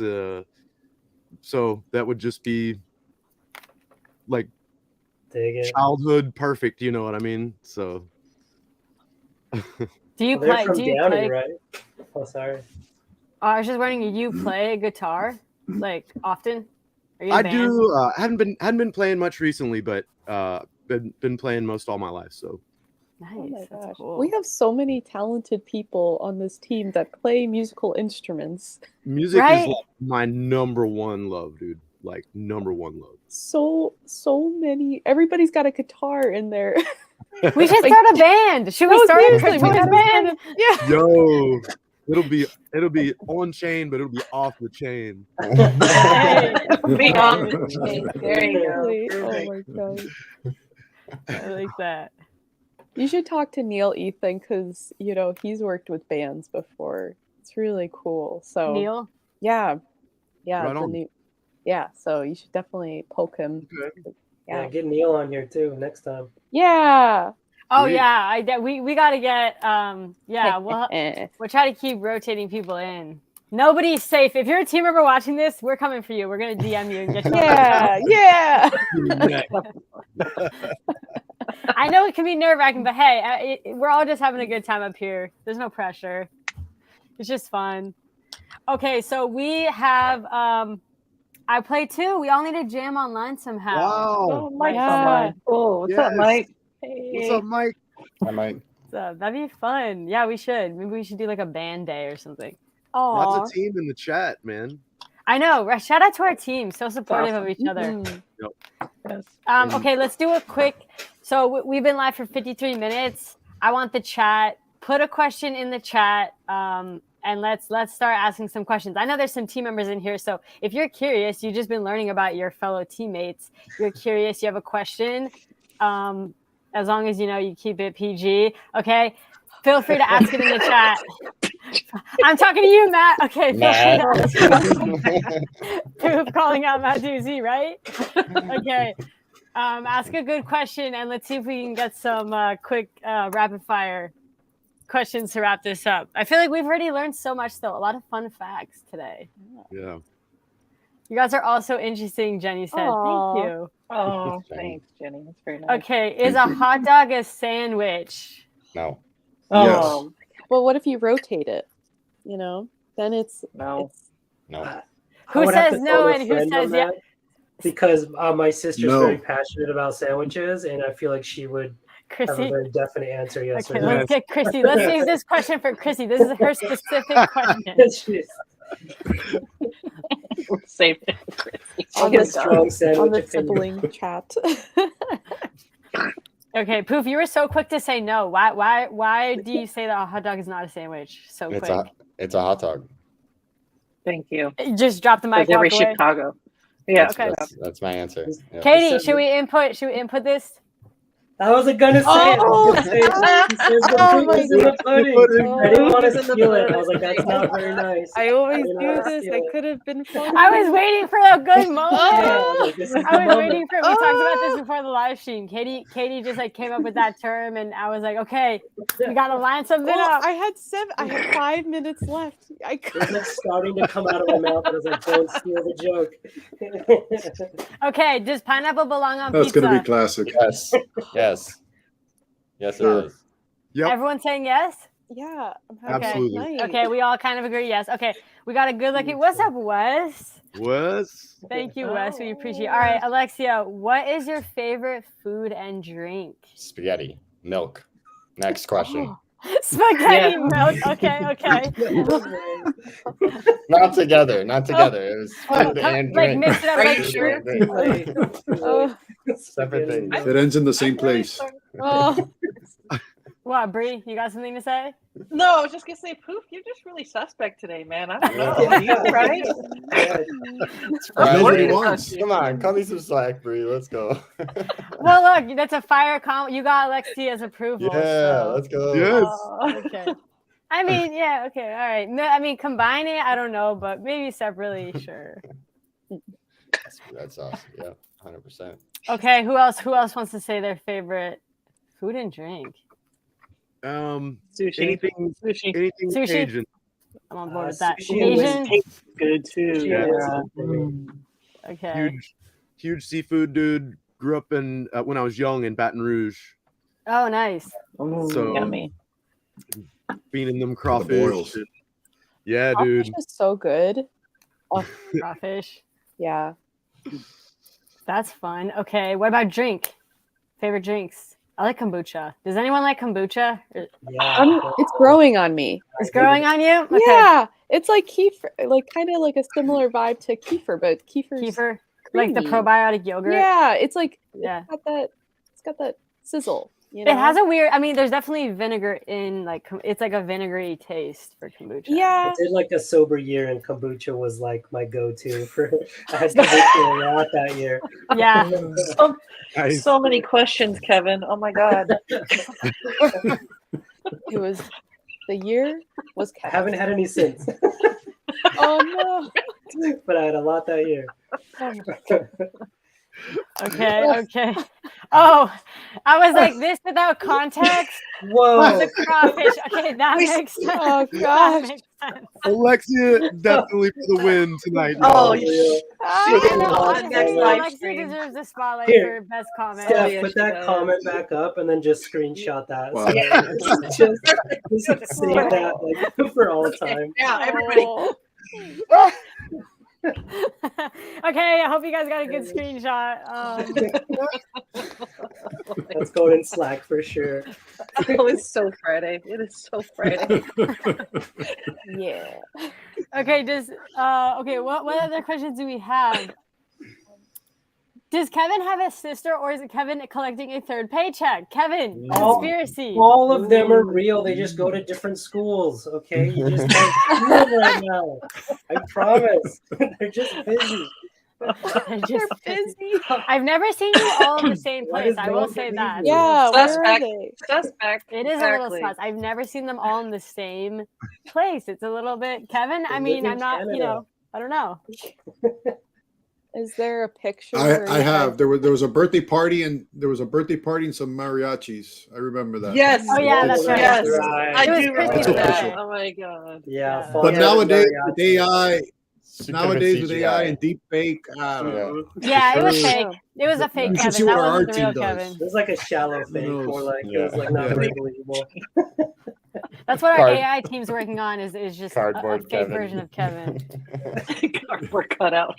So that would just be like Dig it. childhood perfect, you know what I mean? So Do you They're play? from Do you Downey, play? right? Oh, sorry. I was just wondering, you play guitar like often? Are you in a I band? do. Hadn't been playing much recently, but been playing most all my life. So Nice. Oh my That's gosh. cool. We have so many talented people on this team that play musical instruments. music Right? is like my number one love, dude. Like number one love. So many. Everybody's got a guitar in there. We should Like- start a band. Should we No, start a seriously, we guitar gotta band? start Yeah. Yo, it'll be on chain, but it'll be off the chain. Hey. Be on the chain. There you go. Really? Oh Perfect. my god. I like that. You should talk to Neil, Ethan, because he's worked with bands before. It's really cool. So Neil? yeah, Right on. yeah. So you should definitely poke him. Okay. Yeah, get Neil on here too next time. Yeah. Oh Sweet. yeah, we got to get we'll try to keep rotating people in. Nobody's safe. If you're a team member watching this, we're coming for you. We're gonna DM you and get you. on the Yeah. show. I know it can be nerve-wracking, but hey, we're all just having a good time up here. There's no pressure. It's just fun. Okay, so we have I play too. We all need to jam online somehow. Wow. Oh, Mike's Yeah. online. Oh, what's up, Yes. Mike? Hey. What's up, Mike? I might. So that'd be fun. Yeah, we should. Maybe we should do like a band day or something. Lots Aw. of team in the chat, man. I know. Shout out to our team. So supportive of awesome. each other. Mhm. Yes. Okay, let's do a quick. So we've been live for 53 minutes. I want the chat. Put a question in the chat, and let's start asking some questions. I know there's some team members in here, so if you're curious, you've just been learning about your fellow teammates. You're curious, you have a question. As long as you keep it PG. Okay, feel free to ask it in the chat. I'm talking to you, Matt. Okay, feel free to ask. Poof, calling out Matt Doozy, right? Okay. Ask a good question, and let's see if we can get some quick rapid fire questions to wrap this up. I feel like we've already learned so much, though. A lot of fun facts today. Yeah. You guys are all so interesting, Jenny said. Aw. Thank you. Oh, Jenny. thanks, Jenny. That's very nice. Okay, is a hot dog a sandwich? No. Oh, Well, what if you rotate it? Then it's no. it's- No. I Who would have says to no phone a and who friend says on yeah? that, because my sister's No. very passionate about sandwiches, and I feel like she would have a Chrissy. very definite answer. Yes Okay, or no. let's get Chrissy. Let's save this question for Chrissy. This is her specific question. Jeez. Save it, Chrissy. I'll On get the- a strong On sandwich the opinion. sibling chat. Okay, Poof, you were so quick to say no. Why do you say that a hot dog is not a sandwich so quick? It's a hot dog. Thank you. Just drop the mic, Like every walk away. Chicago. Yeah. Okay. That's my answer. Yeah. Katie, should we input this? I wasn't gonna say it. I was gonna say it. He says the Oh proof is my in the pudding. God. I didn't want Proof is to in the steal it. I pudding. was like, that's not very nice. I always didn't do wanna this. steal I it. could have been fun. I was waiting for a good moment. Yeah, I was like, this is the I was moment. waiting for it. We talked about this before the live stream. Katie just like came up with that term, and I was like, okay, we gotta line something Well, up. I had 5 minutes left. I It was could. like starting to come out of my mouth. I was like, don't steal the joke. Okay, does pineapple belong on That's pizza? gonna be classic. Yes. Yes, it Sure. is. Yep. Everyone saying yes? Yeah, I'm having Absolutely. a night. Okay, we all kind of agree yes. Okay, we got a good looking. What's up, Wes? Was Thank you, Wes. We appreciate it. All right, Alexia, what is your favorite food and drink? Spaghetti, milk. Next question. Spaghetti milk. Okay. Not together. It was food and Like drink. mix it up, Are like you sure. Oh, Separate things. It ends in the same place. oh. What, Bree? You got something to say? No, I was just gonna say, Poof, you're just really suspect today, man. I don't know. Yeah. Are you right? It's He knows what he Friday. wants. Come on, cut me some slack, Bree. Let's go. Well, look, that's a fire comment. You got Alexia's approval. Yeah, so. let's go. yes. Okay. I mean, yeah, okay, all right. I mean, combine it, I don't know, but maybe separately, sure. That's awesome. Yeah, 100%. Okay, who else wants to say their favorite food and drink? Sushi. Anything Sushi. Sushi. Asian. I'm on board with that. Sushi and Asian? Tastes good too. Sushi Yeah. and Okay. Huge seafood dude. Grew up in when I was young in Baton Rouge. Oh, nice. So Yummy. feeding them boils. crawfish. Yeah, Crawfish dude. is so good. Crawfish. Yeah. That's fun. Okay, what about drink? Favorite drinks? I like kombucha. Does anyone like kombucha? It's growing on me. It's growing on you? Okay. Yeah, it's like kefir, like kind of like a similar vibe to kefir, but kefir's Kefir, like the creamy. probiotic yogurt. Yeah, it's like Yeah. it's got that sizzle. You know? It has a weird. I mean, there's definitely vinegar in like it's like a vinegary taste for kombucha. Yeah. I did like a sober year, and kombucha was like my go-to for. I had kombucha a lot that year. Yeah. Nice. So many questions, Kevin. Oh my God. It was the year was. I haven't had any since, Oh no. but I had a lot that year. Okay. Oh, I was like this without context. Whoa! The crawfish. Okay, that makes sense. Oh That gosh. makes sense. Alexia definitely for the win tonight. Oh, y'all. you I know, on honestly, next live Alexia stream. deserves the spotlight Here. for best comment. Steph, yeah, put she that does. comment back up, and then just screenshot that. Wow. Just save that like for all time. Yeah, everybody. Oh. Okay, I hope you guys got a good screenshot. That's going in Slack for sure. Oh, it's so Friday. It is so Friday. Yeah. Okay, what other questions do we have? Does Kevin have a sister, or is it Kevin collecting a third paycheck? Kevin, No. conspiracy. All of them are real. They just go to different schools. Okay, you just can't see them right now. I promise. They're just busy. They're just They're busy. I've never seen you all in the same What place. is I will wrong say with that. you? Yeah, where are Suspect. they? Suspect. It is a little sus. I've never seen them all in the same place. It's a little bit Kevin. I They mean, live in I'm not, Canada. I don't know. Is there a picture? I where you have. guys- There was a birthday party and some mariachis. I remember that. Yes. Oh, yeah, that's right. Yes. Right. I It was do Christmas remember that. official. Oh my God. Yeah. Yeah. But yeah, nowadays mariachi. with AI, Super nowadays with CGI. AI and deep fake, I don't know. Yeah, it was Sure. fake. It was a fake You should Kevin. see That what our wasn't the team real does. Kevin. It was like a shallow fake, knows? or like it was Yeah. like not Yeah. very believable. That's what our Card- AI team's working on is just a Cardboard fake Kevin. version of Kevin. Cardboard cutout.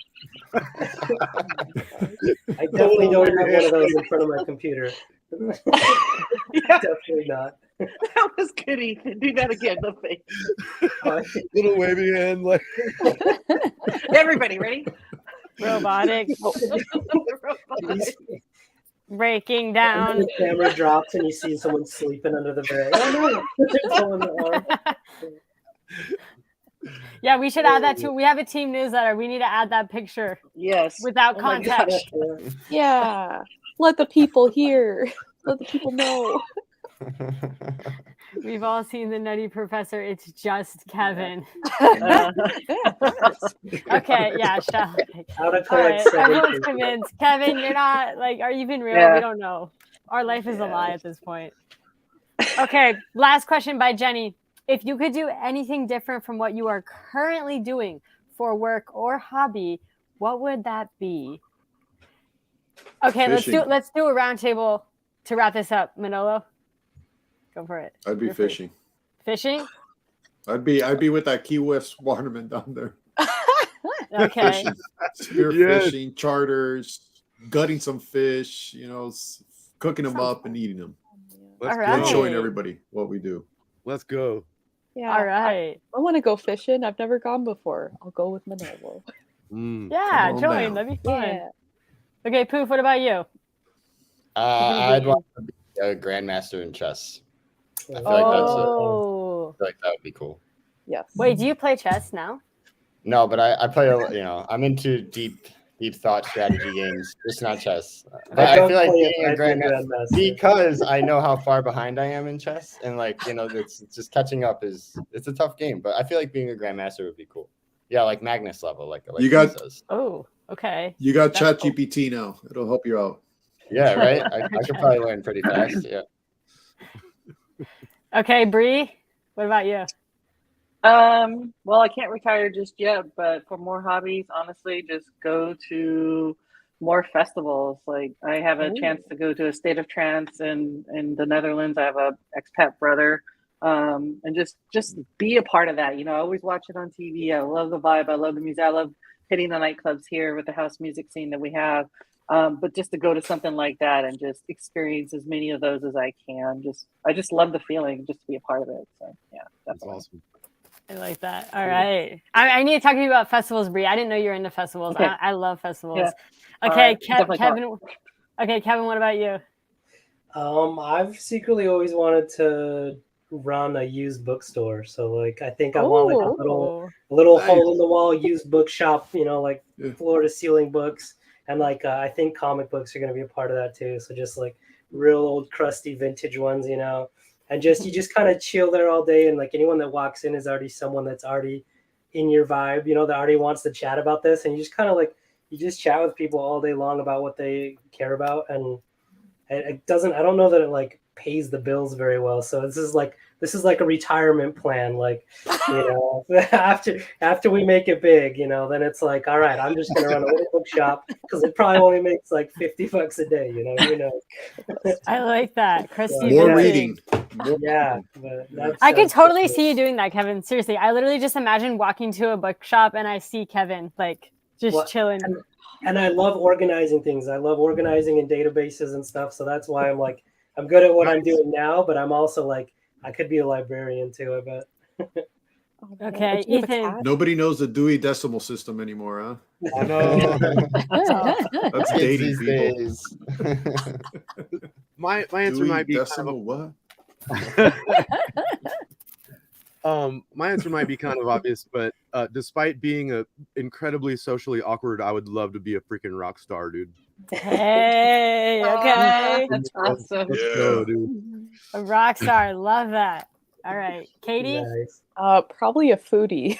I definitely don't have one of those in front of my computer. Yeah, Definitely not. that was good, Ethan. Do that again. The face. Little wavy hand, like Everybody, ready? Robotic Robotic. breaking And down. the camera drops and you see someone sleeping under the bed. Oh no! It's on the arm. Yeah, we should add that too. We have a team newsletter. We need to add that picture Yes. without Oh my context. gosh. Yeah. Let the people hear. Let the people know. We've all seen the Nutty Professor. It's just Kevin. Okay, yeah, shall How to All collect right, 7 everyone's pictures. convinced. Kevin, you're not like, are you even real? Yeah. We don't know. Our life is a lie at this point. Okay, last question by Jenny. If you could do anything different from what you are currently doing for work or hobby, what would that be? Okay, Fishing. let's do a round table to wrap this up. Manolo, go for it. I'd be You're free. fishing. Fishing? I'd be with that Key West waterman down there. Okay. Fishing, spear Yes. fishing, charters, gutting some fish, cooking them up and eating them, All let's right. and go. showing everybody what we do. Let's go. Yeah. All right. I want to go fishing. I've never gone before. I'll go with Manolo. Yeah, Come on join. down. That'd be fun. Yeah. Okay, Poof, what about you? I'd want to be a grandmaster in chess. I feel like Oh. that would be cool. Yes. Wait, do you play chess now? No, but I play. I'm into deep thought strategy games, just not chess. But I don't feel like play being it, a I play grandmaster Grandmaster. because I know how far behind I am in chess, and it's just catching up it's a tough game. But I feel like being a grandmaster would be cool. Yeah, like Magnus level, like You got- he says. Oh, okay. You got That's cool. ChatGPT now. It'll help you out. Yeah, right. I could probably learn pretty fast. Yeah. Okay, Bree, what about you? Well, I can't retire just yet, but for more hobbies, honestly, just go to more festivals. Like I have a chance to go to a State of Trance in the Netherlands. I have a expat brother, and just be a part of that. I always watch it on TV. I love the vibe. I love the music. I love hitting the nightclubs here with the house music scene that we have. But just to go to something like that and just experience as many of those as I can. I just love the feeling just to be a part of it. So yeah, That's definitely. awesome. I like that. All right. I need to talk to you about festivals, Bree. I didn't know you were into festivals. Okay. I love festivals. Yeah. Okay, All right. Definitely Kevin. Okay, Kevin, what about you? I've secretly always wanted to run a used bookstore. So like I think I want like a little Nice. hole in the wall used bookshop, like Yeah. floor to ceiling books. And like I think comic books are gonna be a part of that too. So just like real old crusty vintage ones, and you just kind of chill there all day. And like anyone that walks in is already someone that's already in your vibe, that already wants to chat about this. And you just kind of you just chat with people all day long about what they care about. And I don't know that it like pays the bills very well. So this is like a retirement plan. Like, after we make it big, then it's like, all right, I'm just going to run a little bookshop because it probably only makes like $50 a day, who knows? I like that. Christy More Vintage. reading. Yeah. But I could totally see you doing that, Kevin. Seriously, I literally just imagine walking to a bookshop and I see Kevin like just chilling. And I love organizing things. I love organizing in databases and stuff. So that's why I'm good at what I'm doing now, but I'm also like, I could be a librarian too, I bet. Okay, Do you have a Ethan. cat? Nobody knows the Dewey Decimal System anymore, huh? I know. That's Kids dating these people. days. My answer Dewey might be Decimal what? my answer might be kind of obvious, but despite being incredibly socially awkward, I would love to be a freaking rock star, dude. Hey, okay. That's awesome. Let's go, dude. A rock star. Love that. All right. Katie, Nice. Probably a foodie.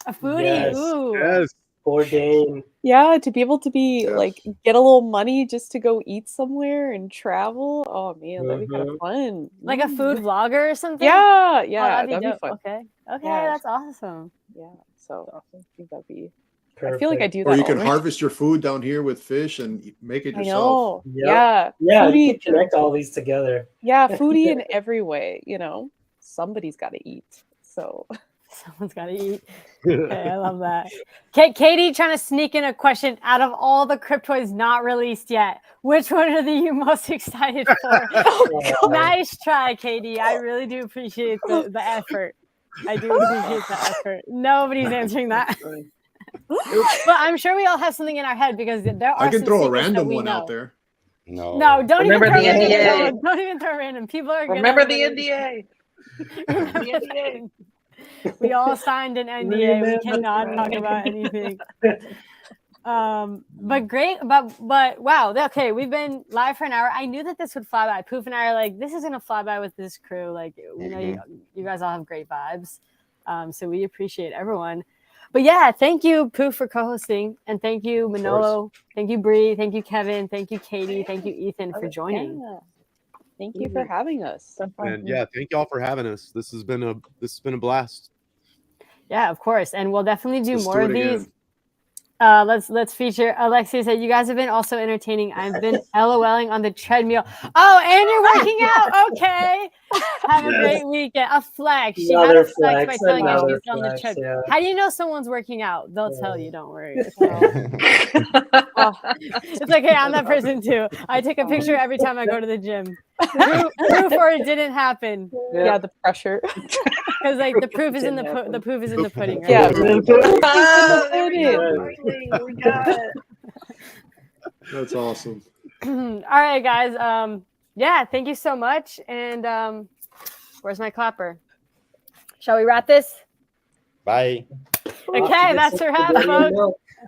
a foodie. Yes. Ooh. Yes. Bourdain. Yeah, to be able to be Yes. like get a little money just to go eat somewhere and travel. Oh man, that'd be kind of fun. Like a food vlogger or something? Yeah, Oh, yeah, that'd be dope. fun. Okay. Okay, Yeah. that's awesome. Yeah, so I think that'd be. Perfect. I feel like I do that. Or you can already. harvest your food down here with fish and make it I yourself. know. Yep. Yeah. Yeah, you Foodie, can connect all these together. yeah, foodie in every way. Somebody's got to eat. So Someone's got to eat. Okay, I love that. Katie trying to sneak in a question. Out of all the Cryptoids not released yet, which one are you most excited for? Nice try, Katie. I really do appreciate the effort. I do appreciate the effort. Nobody's answering that. But I'm sure we all have something in our head because there are I can some throw a secrets that random we one know. out there. No, don't Remember even throw the random. NDA. Don't even throw random. People are Remember the gonna NDA. Remember the NDA. We all signed an NDA. We cannot talk about anything. But great, but wow. Okay, we've been live for an hour. I knew that this would fly by. Poof and I are like, this is gonna fly by with this crew. Like, we know you guys all have great vibes. So we appreciate everyone. But yeah, thank you, Poof, for co-hosting, and thank you, Manolo, thank you, Bree, thank you, Kevin, thank you, Katie, thank you, Ethan, for joining. Yeah. Thank you for having us. And yeah, thank y'all for having us. This has been a blast. Yeah, of course, and we'll definitely do Let's more do of it these. again. Let's feature. Alexia said, "You guys have been also entertaining. I've been LOLing on the treadmill. Oh, and you're working out. Okay, have a great weekend. A flex. She had a flex by telling you she's on the treadmill. Yeah. How do you know someone's working out? They'll tell you. Don't worry. It's like, hey, I'm that person too. I take a picture every time I go to the gym. Proof or it didn't happen. Yeah, the pressure. Because like the proof is in the proof is in the pudding. Right? Yeah. We got it. That's awesome. All right, guys. Yeah, thank you so much. And where's my clapper? Shall we wrap this? Bye. Okay, that's a wrap, folks.